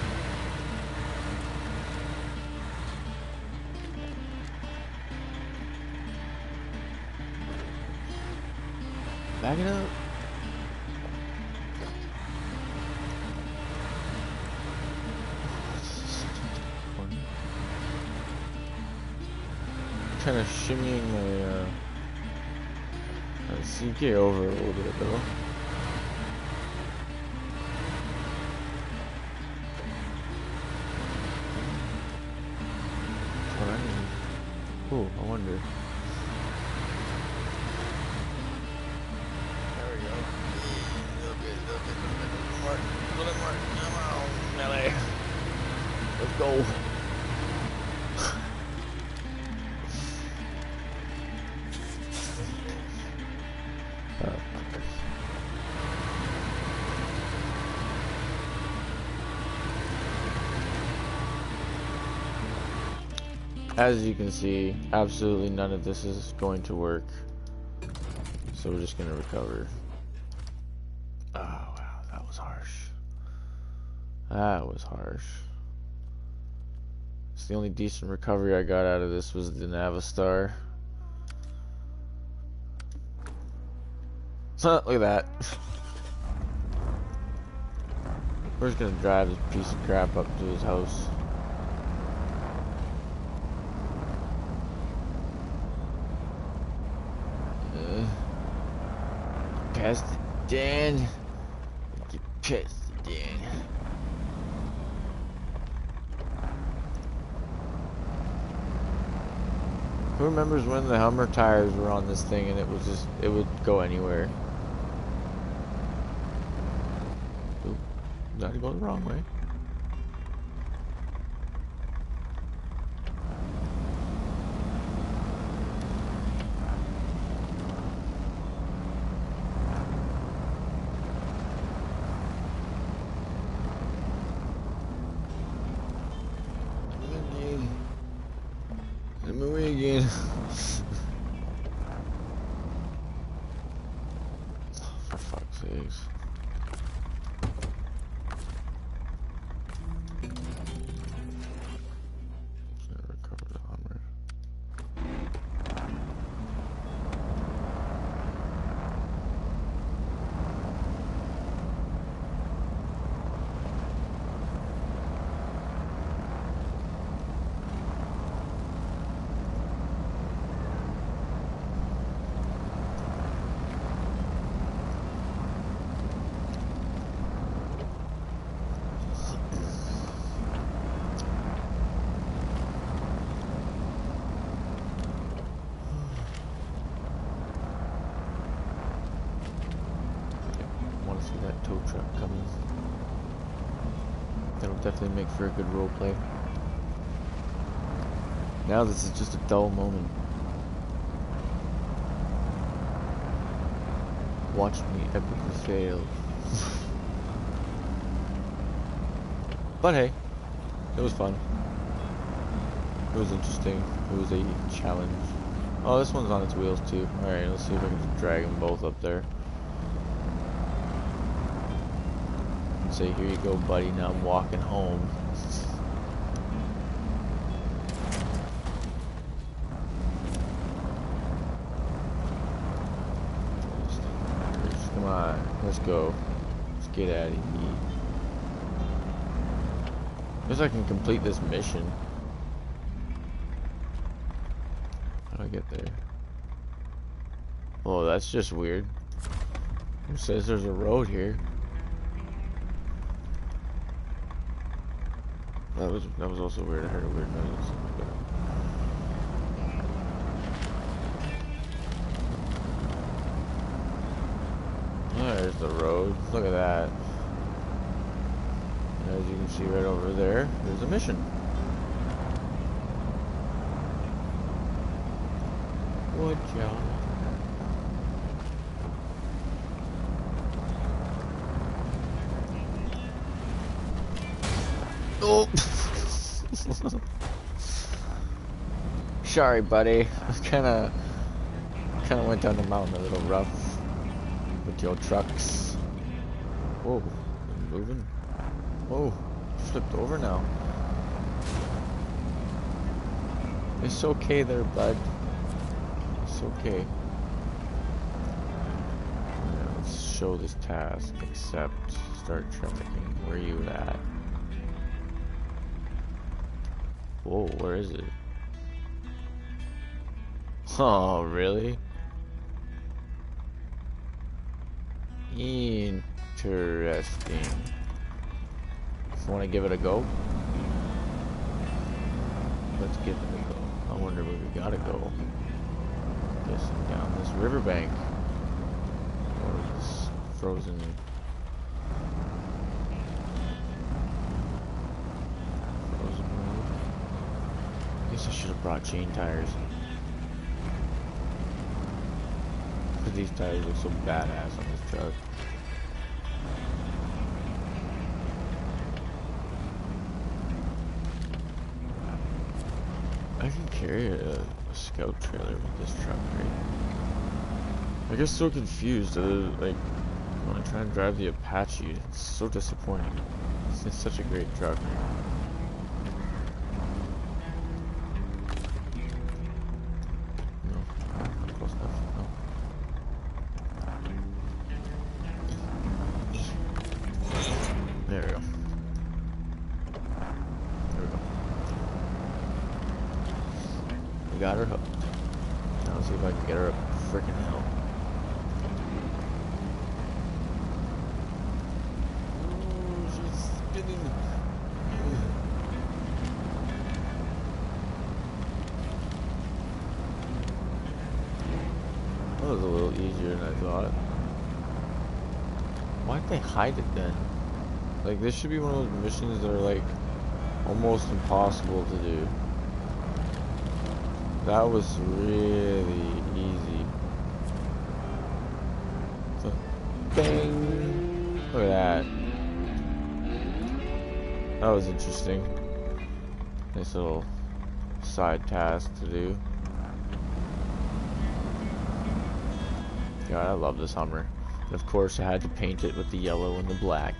Back it up. Kind of shimmying my CK over a little bit though. Ooh, I wonder. There we go. A little bit more. Come on, melee. No. As you can see, absolutely none of this is going to work. So we're just going to recover. Oh, wow, that was harsh. That was harsh. It's the only decent recovery I got out of this was the Navistar. Look at that. We're just gonna drive this piece of crap up to his house. Past it, Dan. Get past it, Dan. Who remembers when the Hummer tires were on this thing and it was just, it would go anywhere? Oop, not going the wrong way. I'm away again. For fuck's sakes. Just gonna recover the Hummer. See that tow truck coming. That'll definitely make for a good role play. Now this is just a dull moment. Watch me epically fail. But hey, it was fun. It was interesting. It was a challenge. Oh, this one's on its wheels too. Alright, let's see if I can just drag them both up there. Say, here you go, buddy. Now I'm walking home. Come on, let's go. Let's get out of here. Guess I can complete this mission. How do I get there? Oh, that's just weird. Who says there's a road here? That was also weird. I heard a weird noise. There's the road. Look at that. And as you can see right over there, there's a mission. Good job. Oh. Sorry, buddy. I kind of went down the mountain a little rough with your trucks. Whoa, moving. Whoa, flipped over now. It's okay there, bud. It's okay. Yeah, let's show this task. Accept. Start tracking. Where are you at? Whoa, where is it? Oh, really? Interesting. Want to give it a go? Let's give it a go. I wonder where we gotta go. Guessing down this riverbank. Or this frozen... frozen guess I should have brought chain tires. Because these tires look so badass on this truck. I can carry a scout trailer with this truck, right? I get so confused. Like, when I try and drive the Apache, it's so disappointing. It's such a great truck. No, not close enough. No. There we go. There we go. We got her hooked. Now let's see if I can get her up freaking hill. Oh, she's spinning. That was a little easier than I thought. Why'd they hide it then? Like, this should be one of those missions that are like almost impossible to do. That was really easy. So, bang! Look at that. That was interesting. Nice little side task to do. God, I love this Hummer. And of course, I had to paint it with the yellow and the black.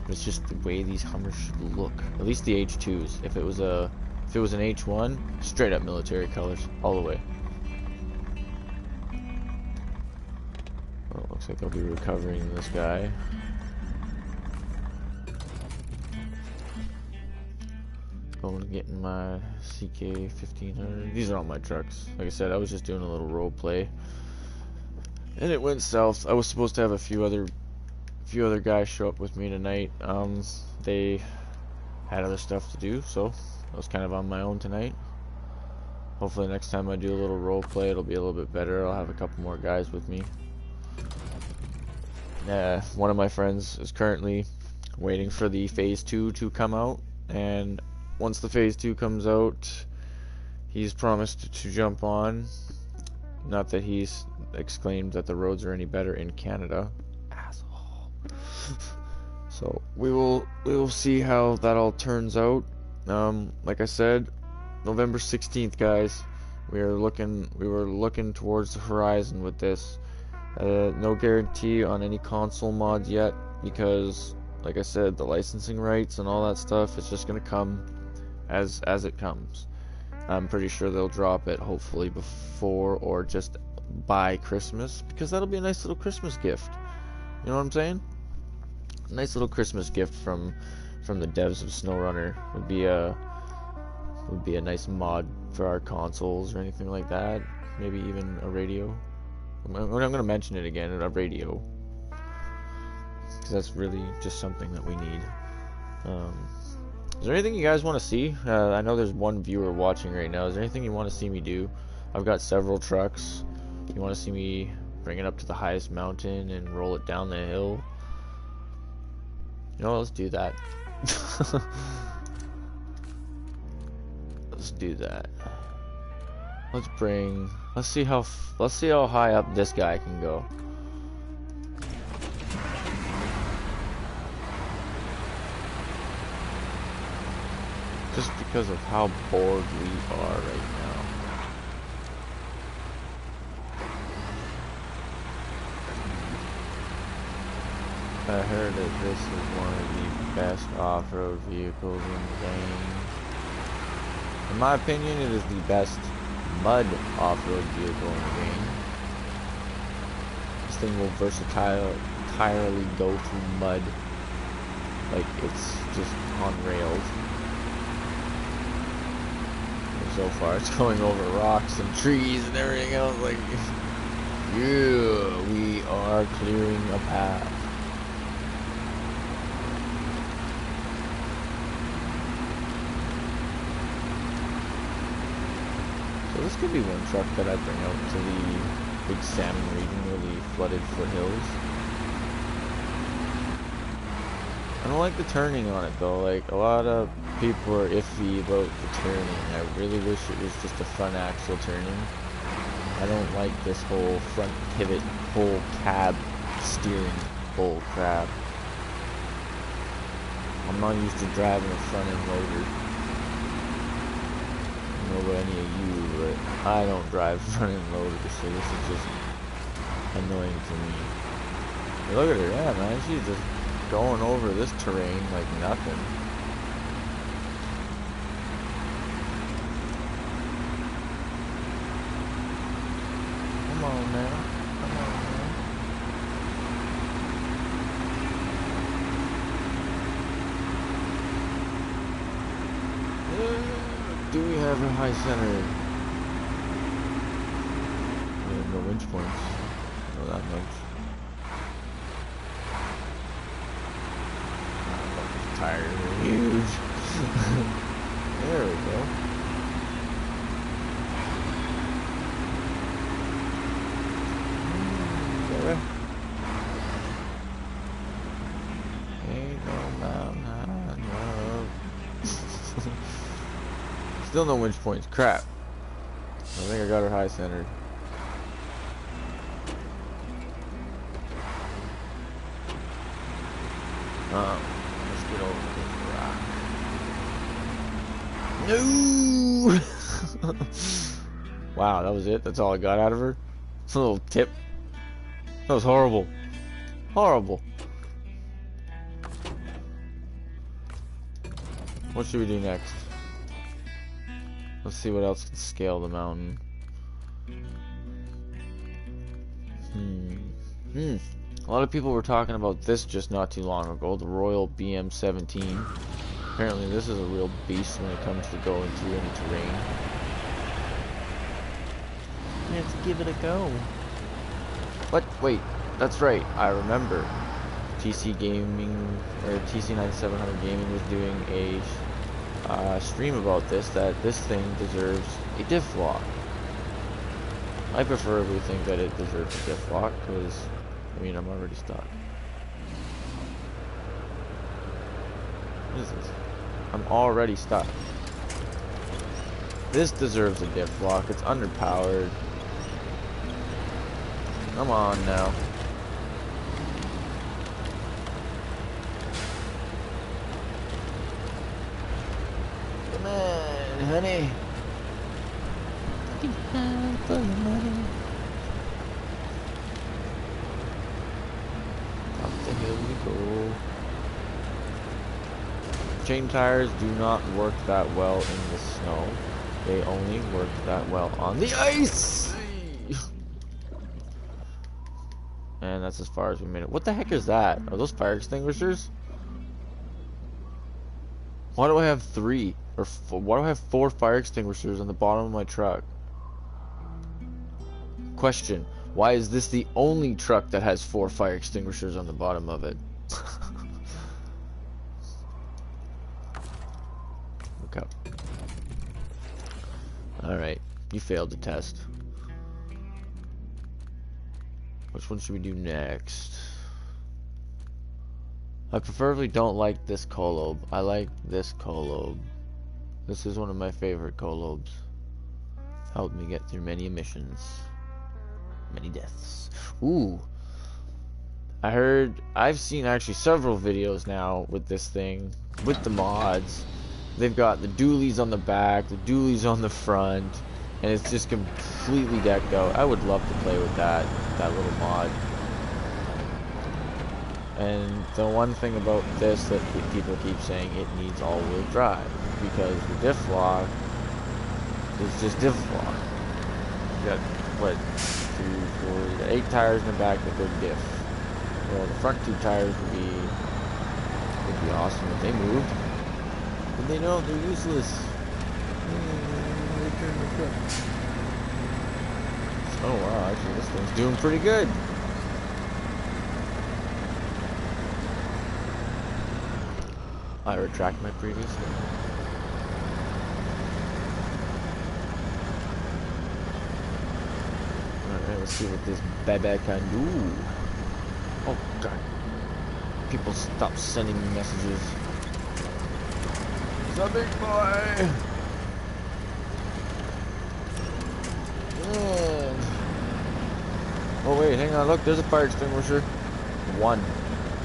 But it's just the way these Hummers should look. At least the H2s. If it was an H1, straight up military colors, all the way. Well, it looks like I'll be recovering this guy. Going and getting my CK 1500. These are all my trucks. Like I said, I was just doing a little role play. And it went south. I was supposed to have a few other guys show up with me tonight. They had other stuff to do, so I was kind of on my own tonight. Hopefully next time I do a little role play, it'll be a little bit better. I'll have a couple more guys with me. One of my friends is currently waiting for the phase 2 to come out, and once the phase 2 comes out, he's promised to jump on. Not that he's exclaimed that the roads are any better in Canada. Asshole. So we will see how that all turns out. Like I said, November 16th, guys. We were looking towards the horizon with this. No guarantee on any console mods yet, because like I said, the licensing rights and all that stuff is just gonna come as it comes. I'm pretty sure they'll drop it hopefully before or just by Christmas, because that'll be a nice little Christmas gift. You know what I'm saying? A nice little Christmas gift from the devs of Snowrunner would be a nice mod for our consoles or anything like that. Maybe even a radio. I'm gonna mention it again, a radio, because that's really just something that we need. Is there anything you guys want to see? I know there's one viewer watching right now. Is there anything you want to see me do? I've got several trucks. You want to see me bring it up to the highest mountain and roll it down the hill? You know, let's do that. Let's do that. Let's see how high up this guy can go. Just because of how bored we are right now. I heard that this is one of the best off-road vehicles in the game. In my opinion, it is the best mud off-road vehicle in the game. This thing will entirely go through mud. Like, it's just on rails. So far it's going over rocks and trees and everything else. Like, yeah, we are clearing a path. So this could be one truck that I bring out to the big salmon region or the flooded foothills. I don't like the turning on it though. Like, a lot of people are iffy about the turning. I really wish it was just a front axle turning. I don't like this whole front pivot, whole cab steering bull crap. I'm not used to driving a front end loader. I don't know about any of you, but I don't drive front end loaders, so this is just annoying to me. But look at her, yeah man, she's just going over this terrain like nothing. Come on now, come on now. Do we have a high center? We have no winch points. Not that much. These tires are huge. There we go. Ain't no mountain high enough. Still no winch points. Crap. I think I got her high centered. Let's get over this rock. No! Wow, that was it? That's all I got out of her? It's a little tip. That was horrible. Horrible. What should we do next? Let's see what else can scale the mountain. A lot of people were talking about this just not too long ago, the Royal BM17. Apparently this is a real beast when it comes to going through any terrain. Let's give it a go. What? Wait, that's right, I remember. TC Gaming, or TC9700 Gaming was doing a stream about this, that this thing deserves a diff lock. I preferably think that it deserves a diff lock, because, I mean, I'm already stuck. What is this? I'm already stuck. This deserves a diff lock, it's underpowered. Come on now. Come on, honey. For your money. Up the hill we go. Chain tires do not work that well in the snow. They only work that well on the ice. And that's as far as we made it. What the heck is that? Are those fire extinguishers? Why do I have 3? Or why do I have 4 fire extinguishers on the bottom of my truck? Question. Why is this the only truck that has 4 fire extinguishers on the bottom of it? Look up. Alright. You failed the test. Which one should we do next? I preferably don't like this colobe. I like this colobe. This is one of my favorite colobes. Helped me get through many emissions. Many deaths. Ooh. I've seen actually several videos now with this thing. With the mods. They've got the dualies on the back, the dualies on the front. And it's just completely decked out. I would love to play with that little mod. And the one thing about this that people keep saying, it needs all-wheel drive. Because the diff lock is just diff lock. You got, what, 2, 4, 8 tires in the back that go diff. Well, the front 2 tires would be awesome if they moved. But they don't, they're useless. Oh wow, actually this thing's doing pretty good. I retract my previous thing. Alright, let's see what this baby can do. Oh god. People stop sending me messages. It's a big boy. Oh wait, hang on, look, there's a fire extinguisher. One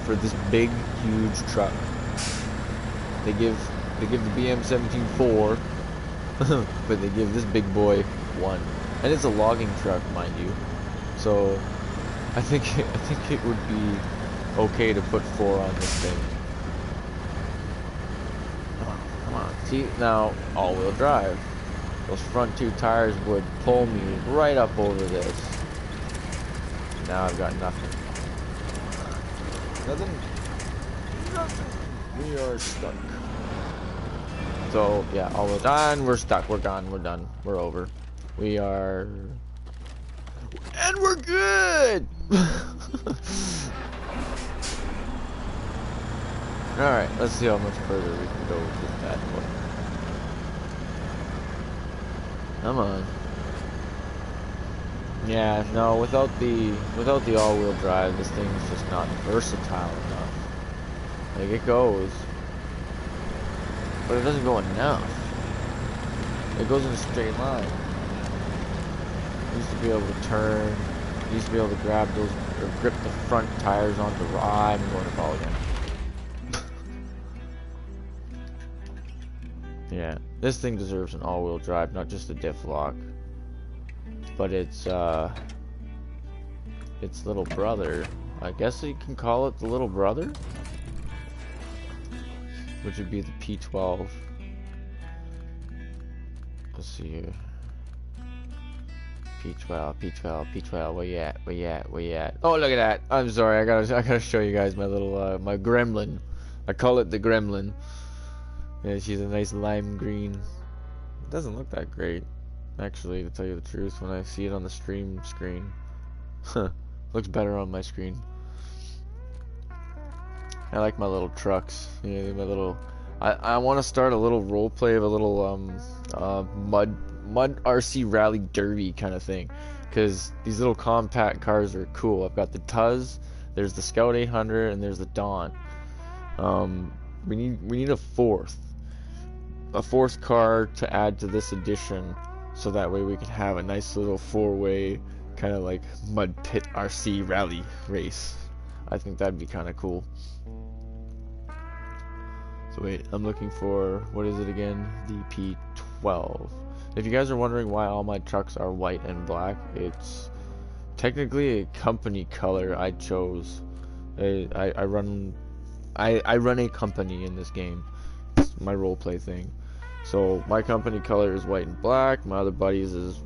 for this big, huge truck. They give the BM17 4, but they give this big boy 1. And it's a logging truck, mind you. So I think it would be okay to put 4 on this thing. Come on. See, now all-wheel drive. Those front 2 tires would pull me right up over this. Now I've got nothing. Nothing. We are stuck. So yeah, all-wheel drive. We're stuck. We're gone. We're done. We're over. We are, and we're good. All right, let's see how much further we can go with this bad boy. Come on. Yeah, no, without the all-wheel drive, this thing's just not versatile enough. Like, it goes, but it doesn't go enough. It goes in a straight line. It used to be able to turn. It used to be able to grab those, or grip the front tires onto the ride. I'm going to fall again. Yeah, this thing deserves an all-wheel drive, not just a diff lock. But it's little brother. I guess you can call it the little brother, which would be the P12. Let's see here. P12, where you at? Oh, look at that! I'm sorry, I gotta show you guys my little my gremlin. I call it the gremlin. Yeah, she's a nice lime green. It doesn't look that great, actually, to tell you the truth. When I see it on the stream screen, looks better on my screen. I like my little trucks. Yeah, my little. I want to start a little role play of a little mud RC rally derby kind of thing, because these little compact cars are cool. I've got the Tuz, there's the Scout 800, and there's the Dawn. We need a fourth car to add to this edition, so that way we can have a nice little 4-way kind of like mud pit RC rally race. I think that'd be kind of cool. So wait, I'm looking for, what is it again? The P12. If you guys are wondering why all my trucks are white and black, it's technically a company color I chose. I run a company in this game. It's my roleplay thing. So my company color is white and black. My other buddies is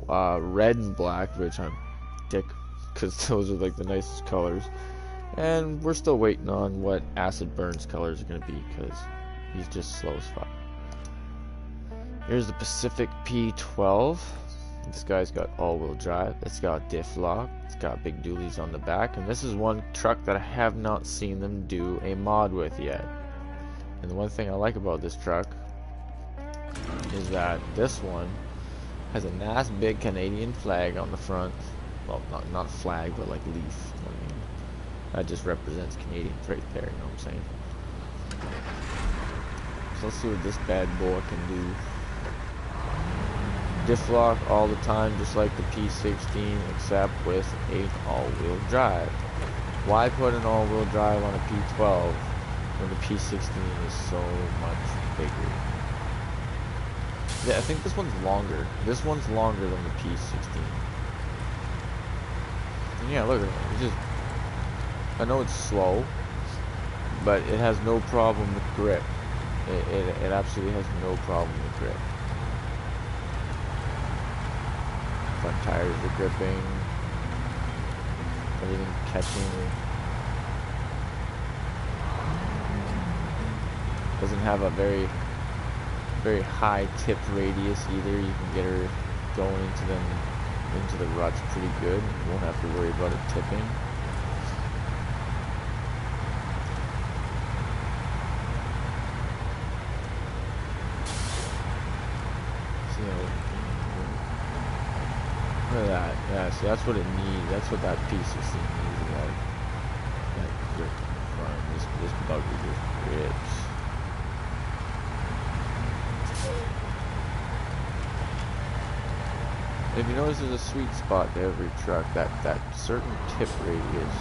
red and black, which I'm dick, because those are like the nicest colors. And we're still waiting on what Acid Burn's colors are going to be, because he's just slow as fuck. Here's the Pacific P12. This guy's got all-wheel drive. It's got diff lock. It's got big dualies on the back. And this is one truck that I have not seen them do a mod with yet. And the one thing I like about this truck is that this one has a nice big Canadian flag on the front. Well, not flag, but like leaf. I mean, that just represents Canadians right there, you know what I'm saying? So let's see what this bad boy can do. Diff lock all the time, just like the P16, except with an all-wheel drive. Why put an all-wheel drive on a P12 when the P16 is so much bigger? Yeah, I think this one's longer. This one's longer than the P16. And yeah, look at it. It's just, I know it's slow, but it has no problem with grip. It absolutely has no problem with grip. Front tires are gripping. Everything catching. Doesn't have a very high tip radius either. You can get her going into the ruts pretty good. You won't have to worry about it tipping. Look at that. Yeah, see, that's what it needs. That's what that P16 needs. That grip in front. This buggy just grips. If you notice, there's a sweet spot to every truck, that certain tip radius.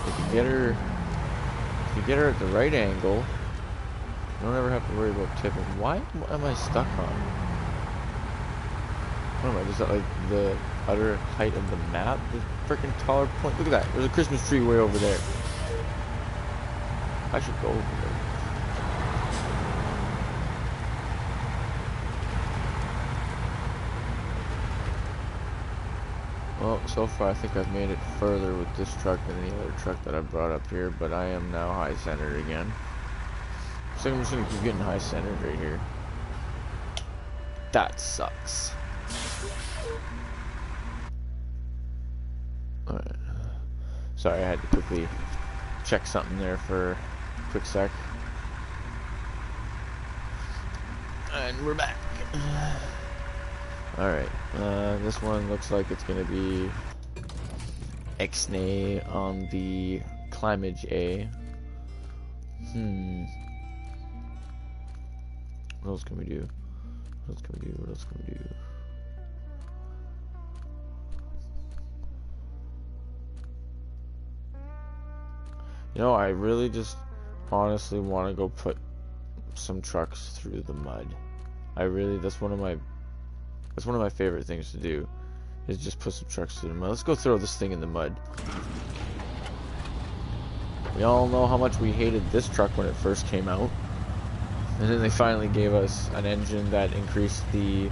If you get her at the right angle, you don't ever have to worry about tipping. Why am I stuck on? What am I, just at like the utter height of the map? The freaking taller point. Look at that. There's a Christmas tree way over there. I should go over there. Well, so far I think I've made it further with this truck than the other truck that I brought up here, but I am now high-centered again. So I'm just gonna keep getting high-centered right here. That sucks. Alright. Sorry, I had to quickly check something there for a quick sec. And we're back. Alright, this one looks like it's gonna be Ixnay on the Climage A. What else can we do? What else can we do? What else can we do? You know, I really just honestly want to go put some trucks through the mud. That's one of my favorite things to do, is just put some trucks through the mud. Let's go throw this thing in the mud. We all know how much we hated this truck when it first came out. And then they finally gave us an engine that increased the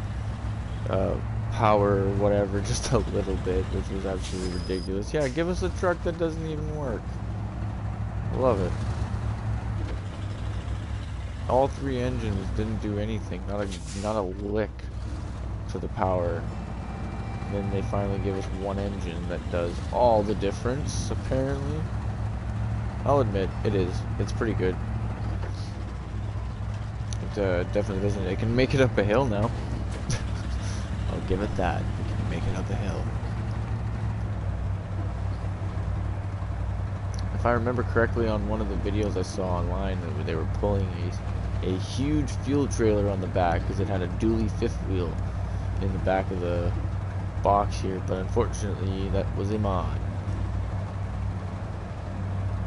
power or whatever just a little bit, which was absolutely ridiculous. Yeah, give us a truck that doesn't even work. I love it. All three engines didn't do anything, not a lick to the power. And then they finally give us one engine that does all the difference, apparently. I'll admit, it's pretty good. It definitely doesn't. It can make it up a hill now. I'll give it that. It can make it up a hill. If I remember correctly, on one of the videos I saw online, they were pulling a huge fuel trailer on the back because it had a dually fifth wheel in the back of the box here, but unfortunately that was a mod.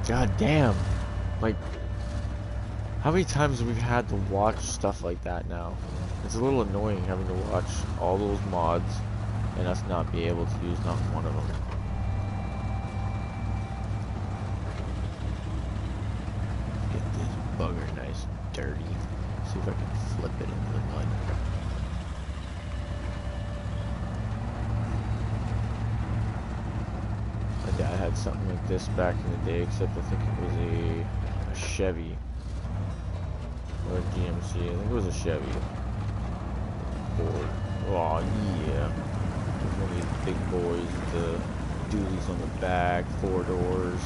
God damn. Like, how many times have we had to watch stuff like that now? It's a little annoying having to watch all those mods and us not be able to use not one of them. Get this bugger nice and dirty. See if I can flip it into the mud. My dad had something like this back in the day, except I think it was a Chevy. Or a GMC. I think it was a Chevy. Ford. Oh yeah. One of these big boys with the dualies on the back, 4 doors.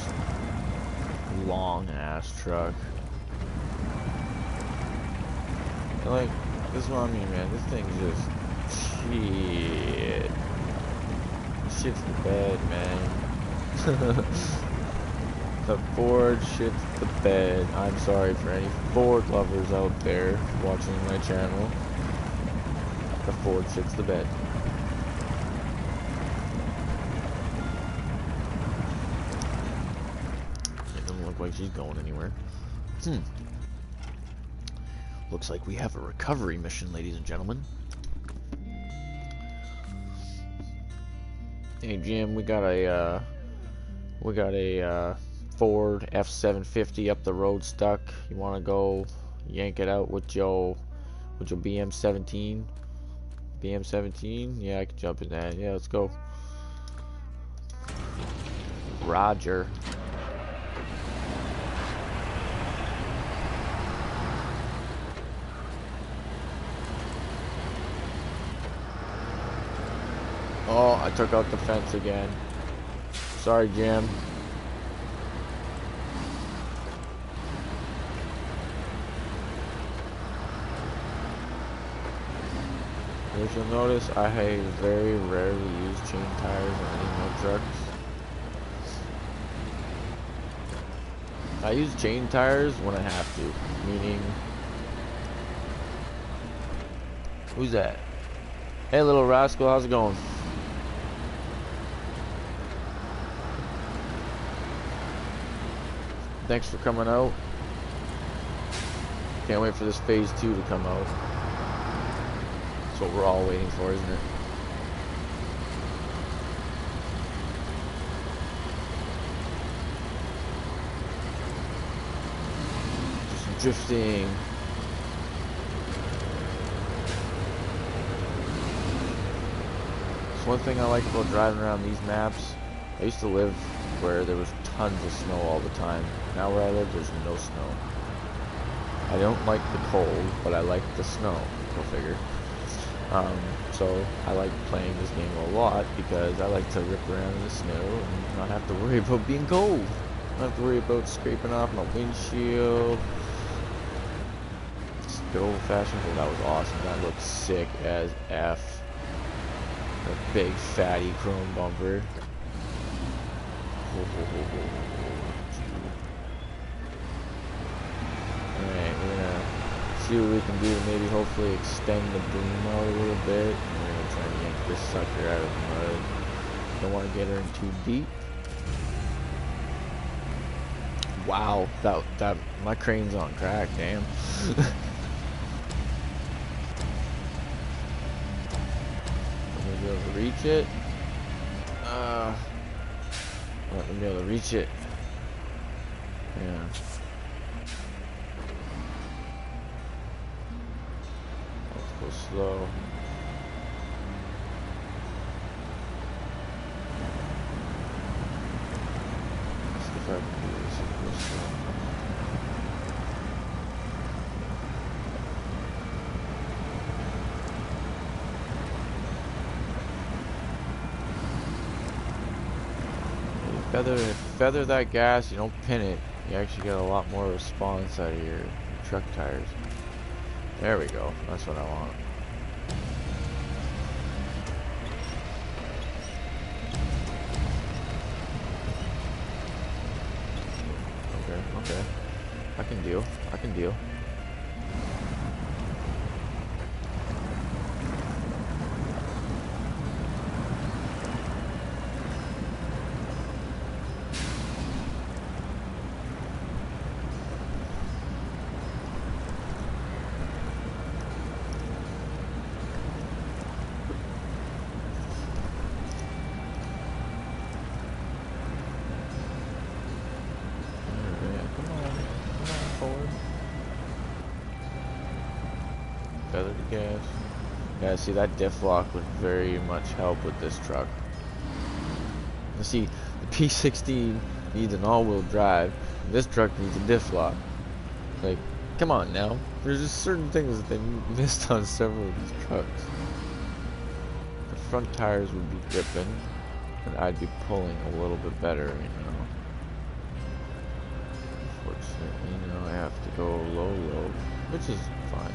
Long ass truck. And like, this is what I mean, man. This thing's just shit. Shit's the bed, man. The Ford shits the bed. I'm sorry for any Ford lovers out there watching my channel. The Ford shits the bed. It doesn't look like she's going anywhere. Looks like we have a recovery mission, ladies and gentlemen. Hey Jim, we got a Ford F750 up the road stuck. You want to go yank it out with your BM17? BM17? Yeah, I can jump in that. Yeah, let's go. Roger. Oh, I took out the fence again. Sorry, Jim. As you'll notice, I very rarely use chain tires on any of my trucks. I use chain tires when I have to, meaning Who's that? Hey, little rascal, how's it going? Thanks for coming out. Can't wait for this phase 2 to come out. That's what we're all waiting for, isn't it? Just drifting. It's one thing I like about driving around these maps. I used to live where there was tons of snow all the time. Now where I live, there's no snow. I don't like the cold, but I like the snow. Go figure. So I like playing this game a lot because I like to rip around in the snow and not have to worry about being cold. Not have to worry about scraping off my windshield. Just good old fashioned. Oh, that was awesome. That looked sick as F. A big fatty chrome bumper. Alright, we're gonna see what we can do to maybe hopefully extend the boom out a little bit. And we're gonna try and yank this sucker out of the mud. Don't want to get her in too deep. Wow, that my crane's on crack, damn. Be able to reach it. Let me be able to reach it. Yeah. Let's go slow. Let's see if I can do this. Go slow. Feather that gas, you don't pin it. You actually get a lot more response out of your truck tires. There we go. That's what I want. Okay. I can deal. Feather the gas. Yeah, see, that diff lock would very much help with this truck. You see, the P16 needs an all-wheel drive, and this truck needs a diff lock. Like, come on now. There's just certain things that they missed on several of these trucks. The front tires would be gripping, and I'd be pulling a little bit better, you know. Unfortunately, you know, I have to go low, which is fine.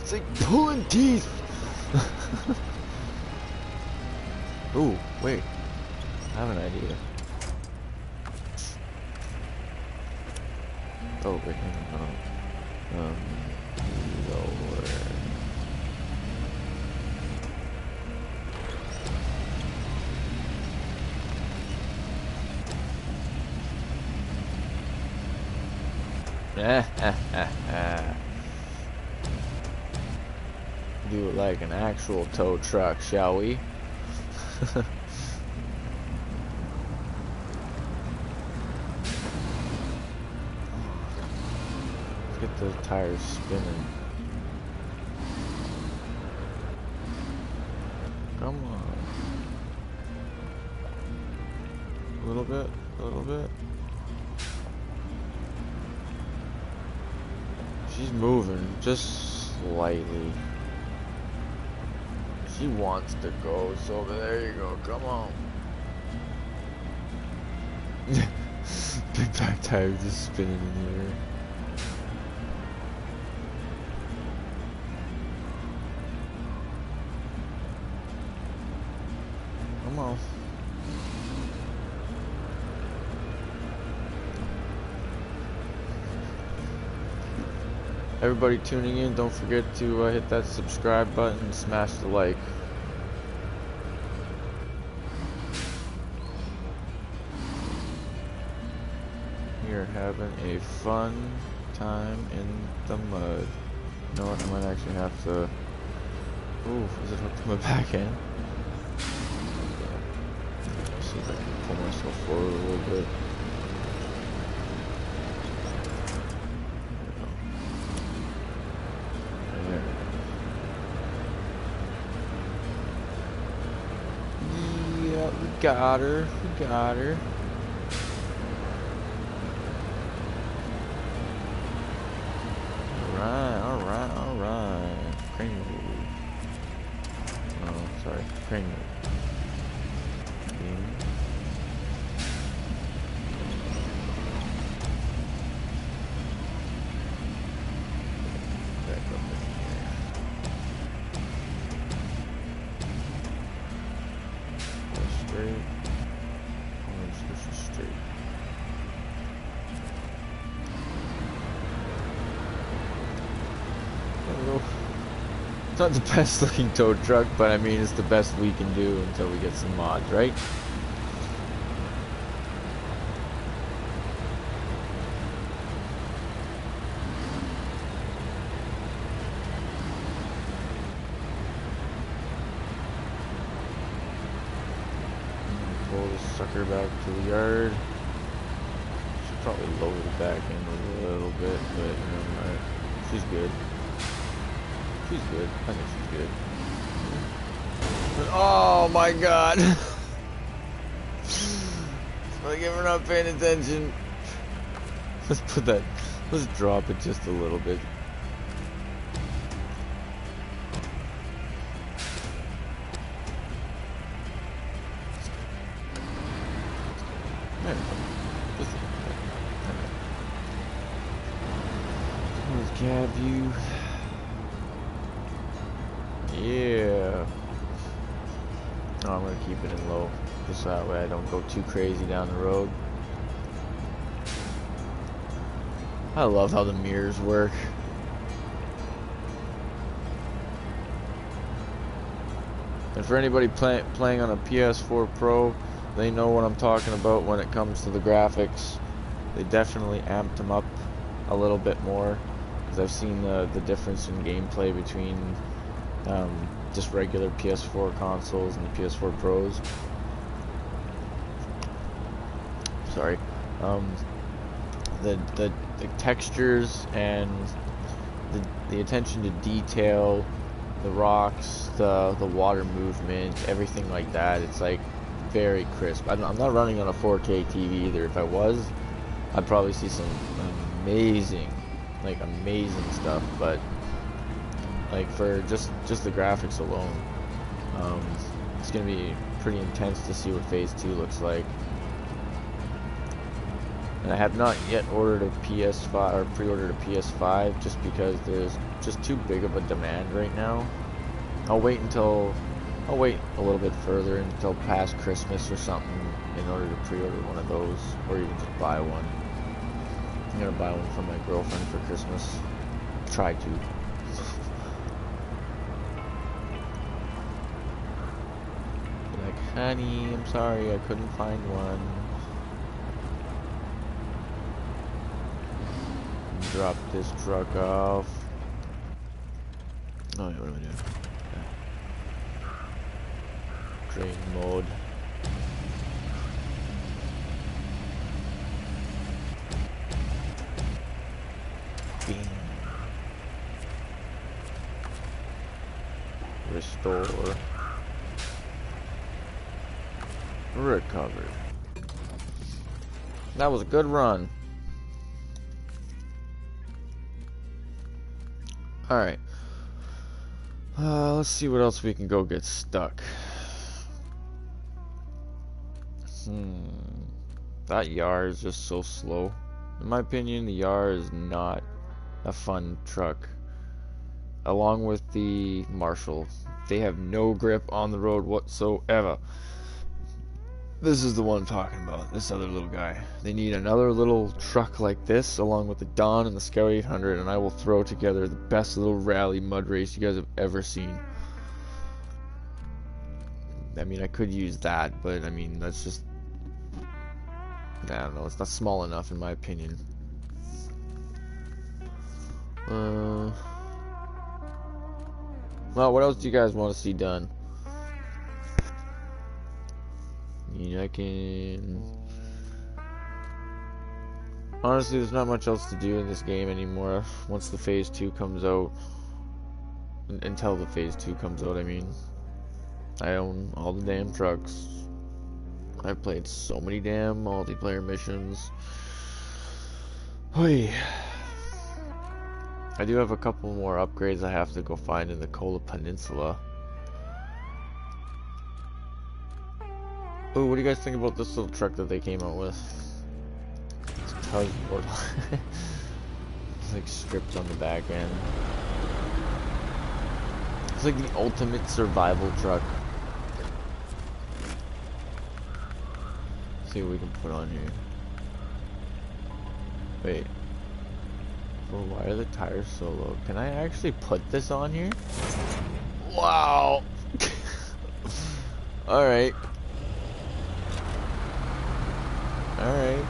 It's like pulling teeth. Ooh, wait. I have an idea. Oh, wait, no. Lower. Do it like an actual tow truck, shall we? Let's get those tires spinning. Come on. A little bit. She's moving just slightly. She wants to go, so there you go. Come on. Big back tire just spinning in the air. Come on. Everybody tuning in, don't forget to hit that subscribe button and smash the like. We are having a fun time in the mud. You know what, I might actually have to... Ooh, is it hooked to my back end? Let's see if I can pull myself forward a little bit. There we go. Yeah, we got her. We got her. Alright. Crane move. Oh, sorry. Crane move. Back up in here. Go straight. This is straight. It's not the best looking tow truck, but I mean it's the best we can do until we get some mods, right? Pull this sucker back to the yard. Should probably lower the back end a little bit, but she's good. She's good. I think she's good. Oh my god! Like if we're not paying attention. Let's put that. Let's drop it just a little bit. There we go. Just cab view. Yeah. Oh, I'm gonna keep it in low, just that way I don't go too crazy down the road. I love how the mirrors work. And for anybody playing on a PS4 Pro, they know what I'm talking about when it comes to the graphics. They definitely amped them up a little bit more, because I've seen the difference in gameplay between just regular PS4 consoles and the PS4 Pros. Sorry. The textures and the attention to detail, the rocks, the water movement, everything like that. It's like very crisp. I'm not running on a 4K TV either. If I was, I'd probably see some amazing stuff. But like for just the graphics alone, it's gonna be pretty intense to see what Phase 2 looks like. And I have not yet ordered a PS5 or pre-ordered a PS5 just because there's just too big of a demand right now. I'll wait a little bit further until past Christmas or something in order to pre-order one of those, or even just buy one. I'm gonna buy one for my girlfriend for Christmas. Try to. Like, honey, I'm sorry, I couldn't find one. Drop this truck off. Oh yeah, what am I doing? Okay. Train mode. Bing. Restore. Recovered. That was a good run. Alright. Let's see what else we can go get stuck. That Yar is just so slow. In my opinion, the Yar is not a fun truck. Along with the Marshall, they have no grip on the road whatsoever. This is the one I'm talking about, this other little guy. They need another little truck like this, along with the Dawn and the Scout 800, and I will throw together the best little rally mud race you guys have ever seen. I mean, I could use that, but I mean, that's just... I don't know, it's not small enough in my opinion. Well, what else do you guys want to see done? I mean, I can... Honestly, there's not much else to do in this game anymore. Once the Phase 2 comes out. Until the Phase 2 comes out, I mean. I own all the damn trucks. I've played so many damn multiplayer missions. Oy. I do have a couple more upgrades I have to go find in the Kola Peninsula. Oh, what do you guys think about this little truck that they came out with? It's cardboard. It's like stripped on the back end. It's like the ultimate survival truck. Let's see what we can put on here. Wait. Well, why are the tires so low? Can I actually put this on here? Wow! Alright. Alright.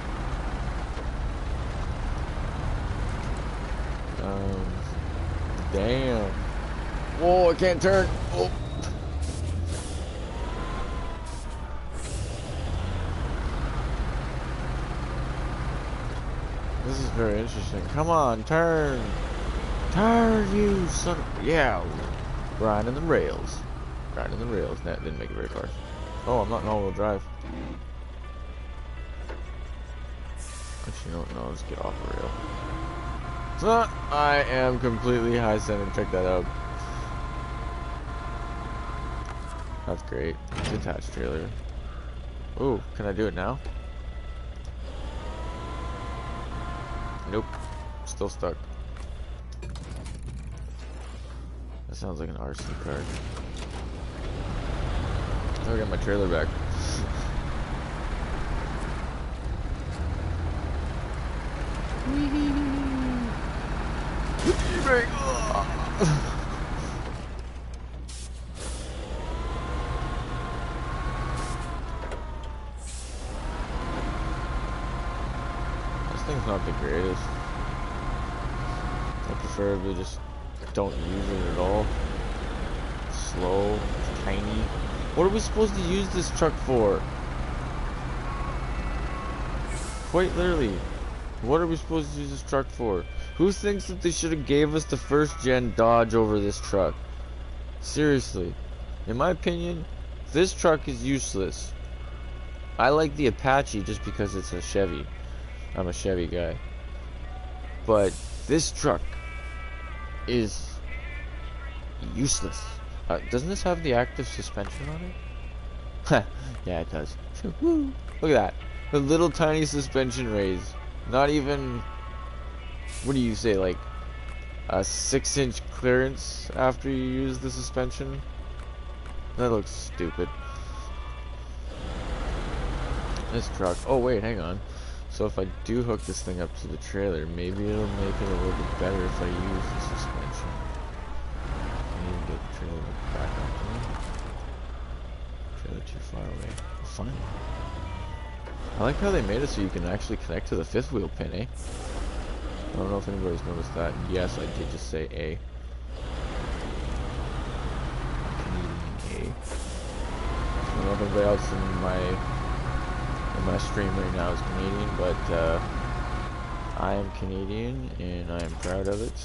Damn. Whoa, I can't turn. Oh. This is very interesting. Come on, turn. Turn, you son of... Yeah. Grinding the rails. Grinding the rails. That didn't make it very far. Oh, I'm not in all-wheel drive. Actually, no, let's get off the rail. So, I am completely high-centered. Check that out. That's great. Detached trailer. Ooh, can I do it now? Nope. Still stuck. That sounds like an RC card. I got my trailer back. This thing's not the greatest. I preferably just don't use it at all. It's slow, it's tiny. What are we supposed to use this truck for? Quite literally. What are we supposed to use this truck for? Who thinks that they should have gave us the first gen Dodge over this truck? Seriously. In my opinion, this truck is useless. I like the Apache just because it's a Chevy. I'm a Chevy guy. But this truck is useless. Doesn't this have the active suspension on it? Yeah, it does. Woo. Look at that. The little tiny suspension raise. Not even, what do you say, like a 6-inch clearance after you use the suspension? That looks stupid. This truck, oh wait, hang on. So if I do hook this thing up to the trailer, maybe it'll make it a little bit better if I use the suspension. I need to get the trailer back up to me. Trailer too far away. Fine. I like how they made it so you can actually connect to the 5th wheel pin, eh? I don't know if anybody's noticed that. Yes, I did just say A. Canadian A. I don't know if anybody else in my stream right now is Canadian, but I am Canadian and I am proud of it.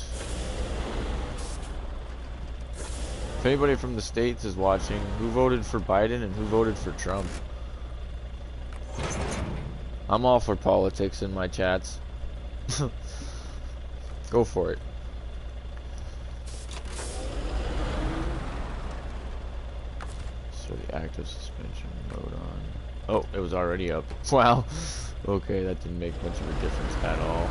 If anybody from the States is watching, who voted for Biden and who voted for Trump? I'm all for politics in my chats. Go for it. So the active suspension mode on. Oh, it was already up. Wow. Okay, that didn't make much of a difference at all.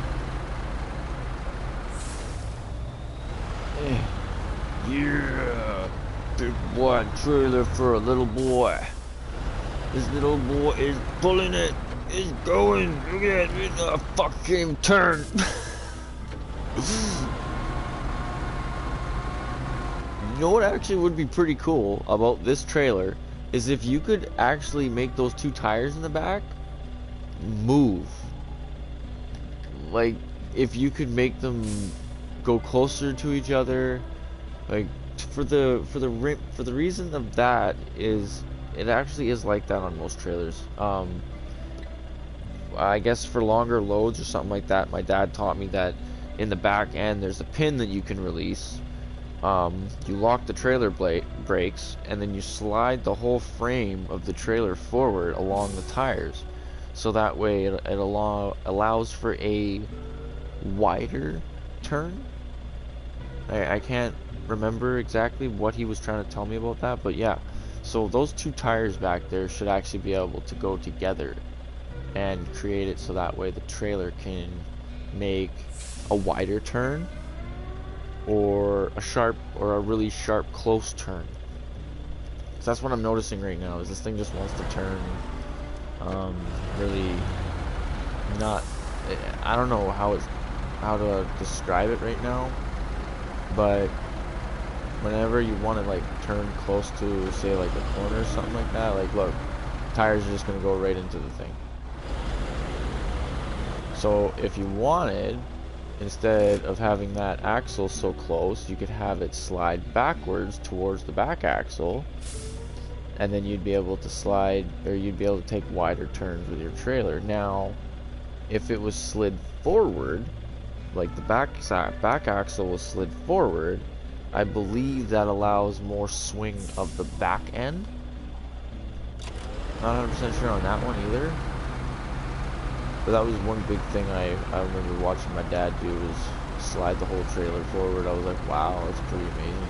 Yeah. Big wide trailer for a little boy. This little boy is pulling it. It's going. Look at it. It's a fucking turn. You know what actually would be pretty cool about this trailer is if you could actually make those two tires in the back move. Like if you could make them go closer to each other, like for the reason of that is it actually is like that on most trailers. I guess for longer loads or something like that, my dad taught me that in the back end there's a pin that you can release. You lock the trailer brakes and then you slide the whole frame of the trailer forward along the tires, so that way it allows for a wider turn. I can't remember exactly what he was trying to tell me about that, but yeah, so those two tires back there should actually be able to go together and create it so that way the trailer can make a wider turn or a really sharp close turn. So that's what I'm noticing right now, is this thing just wants to turn really not, I don't know how to describe it right now, but whenever you want to like turn close to say like a corner or something like that, like look, tires are just going to go right into the thing. So if you wanted, instead of having that axle so close, you could have it slide backwards towards the back axle, and then you'd be able to slide, or you'd be able to take wider turns with your trailer. Now, if it was slid forward, like the back axle was slid forward, I believe that allows more swing of the back end. Not 100% sure on that one either. But that was one big thing I remember watching my dad do, was slide the whole trailer forward. I was like, wow, that's pretty amazing.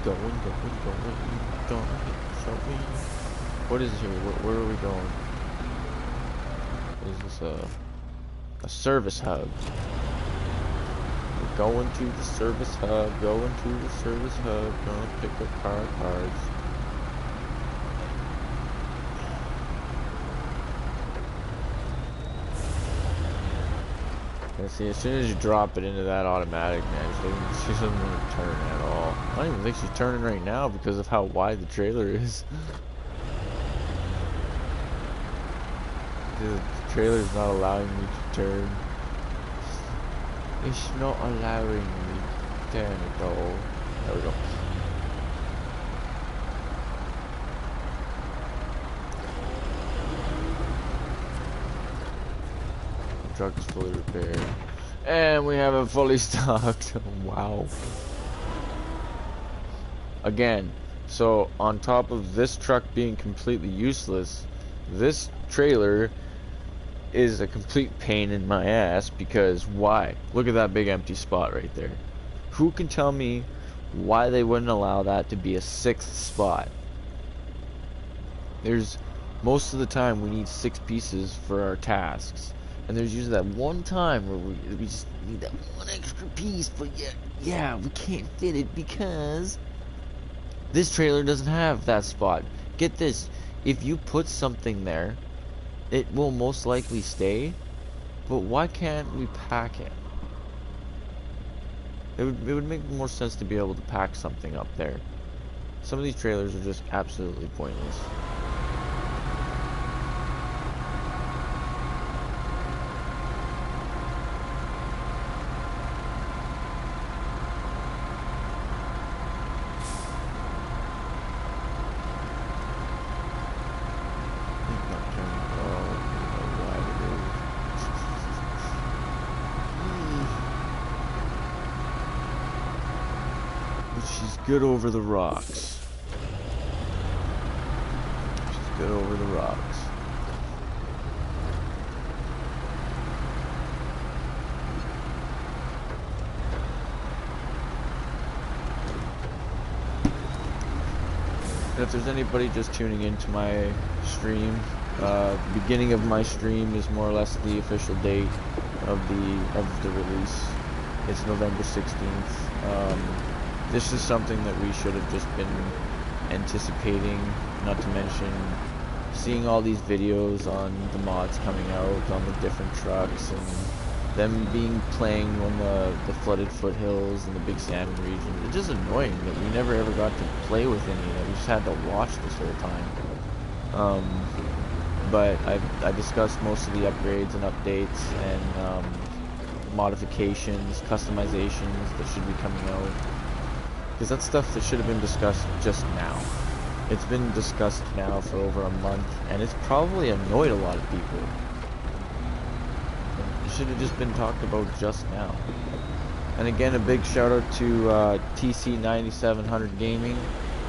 Going. What is here? Where are we going? Is this a service hub? We're going to the service hub. Going to the service hub. Gonna pick up car parts. See, as soon as you drop it into that automatic, man, she doesn't want to turn at all. I don't even think she's turning right now because of how wide the trailer is. The trailer's not allowing me to turn. It's not allowing me to turn at all. There we go. Truck is fully repaired, and we have it fully stocked. Wow. Again, so on top of this truck being completely useless, this trailer is a complete pain in my ass, because why? Look at that big empty spot right there. Who can tell me why they wouldn't allow that to be a 6th spot? There's, most of the time we need 6 pieces for our tasks. And there's usually that one time where we just need that one extra piece, but yeah, we can't fit it because this trailer doesn't have that spot. Get this, if you put something there, it will most likely stay, but why can't we pack it? It would make more sense to be able to pack something up there. Some of these trailers are just absolutely pointless. She's good over the rocks. She's good over the rocks. And if there's anybody just tuning into my stream, the beginning of my stream is more or less the official date of the release. It's November 16th. This is something that we should have just been anticipating, not to mention seeing all these videos on the mods coming out on the different trucks and them playing on the flooded foothills and the big salmon region. It's just annoying that we never ever got to play with any of that. We just had to watch this whole time. But I discussed most of the upgrades and updates and modifications, customizations that should be coming out. Because that's stuff that should have been discussed just now. It's been discussed now for over a month, and it's probably annoyed a lot of people. It should have just been talked about just now. And again, a big shout out to TC9700 Gaming.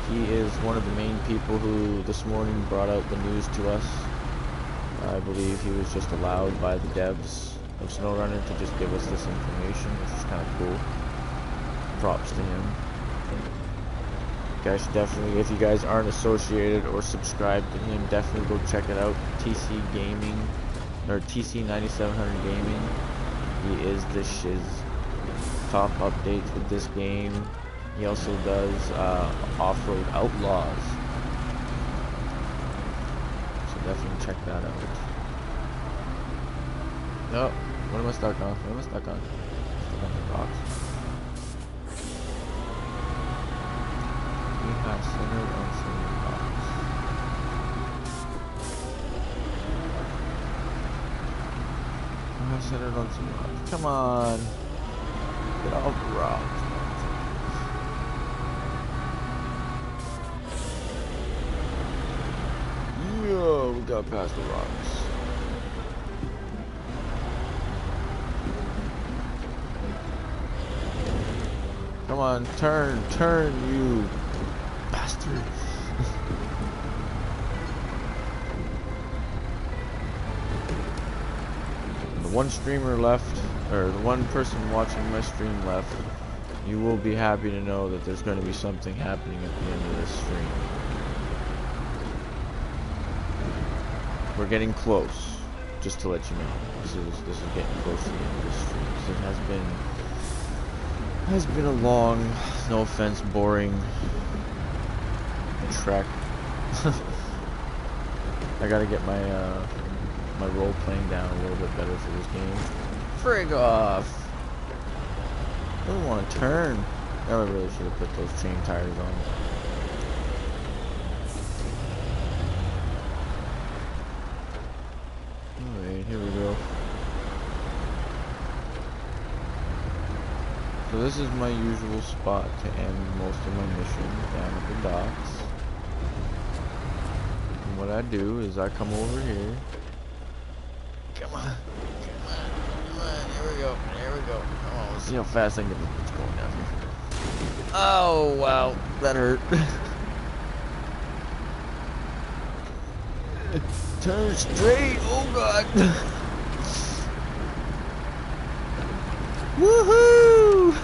He is one of the main people who this morning brought out the news to us. I believe he was just allowed by the devs of Snowrunner to just give us this information, which is kind of cool. Props to him. You guys should definitely, if you guys aren't associated or subscribed to him, definitely go check it out. TC Gaming, or TC9700 Gaming. He is the shiz. Top updates with this game. He also does Off-Road Outlaws. So definitely check that out. Oh, what am I stuck on? What am I stuck on? Stuck on the rocks. We have centered on some rocks. We have centered on some rocks. Come on. Get off the rocks. Yeah, we got past the rocks. Come on, turn, you bastard. The one streamer left, or the one person watching my stream left, you will be happy to know that there's going to be something happening at the end of this stream. We're getting close, just to let you know. This is getting close to the end of this stream, because it has been a long, no offense, boring trek. I gotta get my my role playing down a little bit better for this game. Frig off! I don't want to turn. I really should have put those chain tires on. Alright, here we go. So this is my usual spot to end most of my missions, down at the docks. And what I do is I come over here. Come on, here we go, Come on, let's see how fast I can get this bitch going down here. Oh, wow, that hurt. Turn straight, oh god. Woohoo!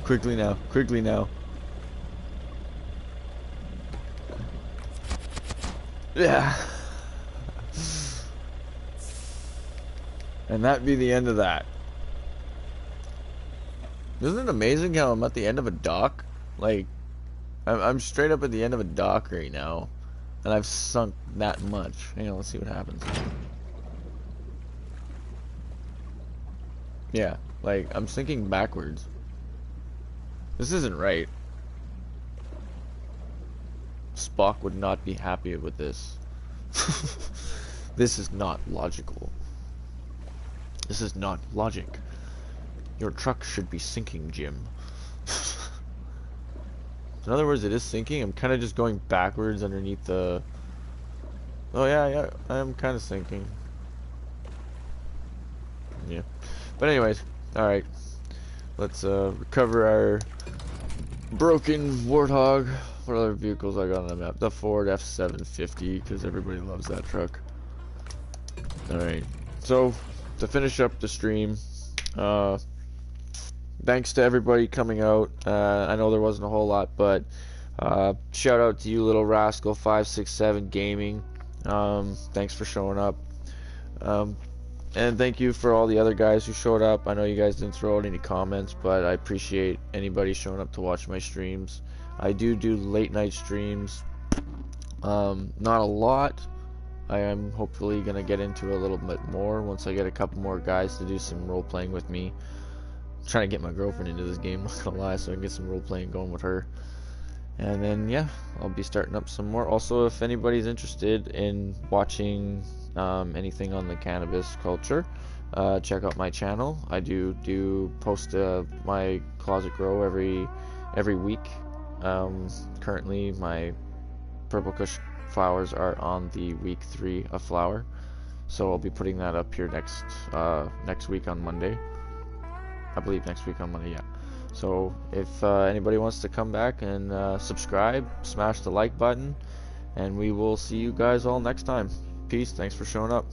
Quickly now. Yeah. And that be the end of that. Isn't it amazing how I'm at the end of a dock? Like, I'm straight up at the end of a dock right now, and I've sunk that much. Hang on, let's see what happens. Yeah, like, I'm sinking backwards. This isn't right. Spock would not be happy with this. This is not logical. This is not logic. Your truck should be sinking, Jim. In other words, it is sinking. I'm kind of just going backwards underneath the... Oh, yeah, I am kind of sinking. Yeah. But anyways, alright. Let's recover our broken Warthog. What other vehicles I got on the map? The Ford F750, because everybody loves that truck. Alright. So, to finish up the stream, thanks to everybody coming out. I know there wasn't a whole lot, but shout out to you, Little Rascal 567 Gaming. Thanks for showing up. And thank you for all the other guys who showed up. I know you guys didn't throw out any comments, but I appreciate anybody showing up to watch my streams. I do late night streams. Not a lot. I am hopefully going to get into a little bit more once I get a couple more guys to do some role playing with me. I'm trying to get my girlfriend into this game, not gonna lie, so I can get some role playing going with her. And then yeah, I'll be starting up some more. Also, if anybody's interested in watching anything on the cannabis culture, check out my channel. I do post my closet grow every week. Currently my Purple Kush flowers are on the week 3 of flower, so I'll be putting that up here next week on Monday. I believe next week on Monday, yeah. So if anybody wants to come back and subscribe, smash the like button, and we will see you guys all next time. Peace. Thanks for showing up.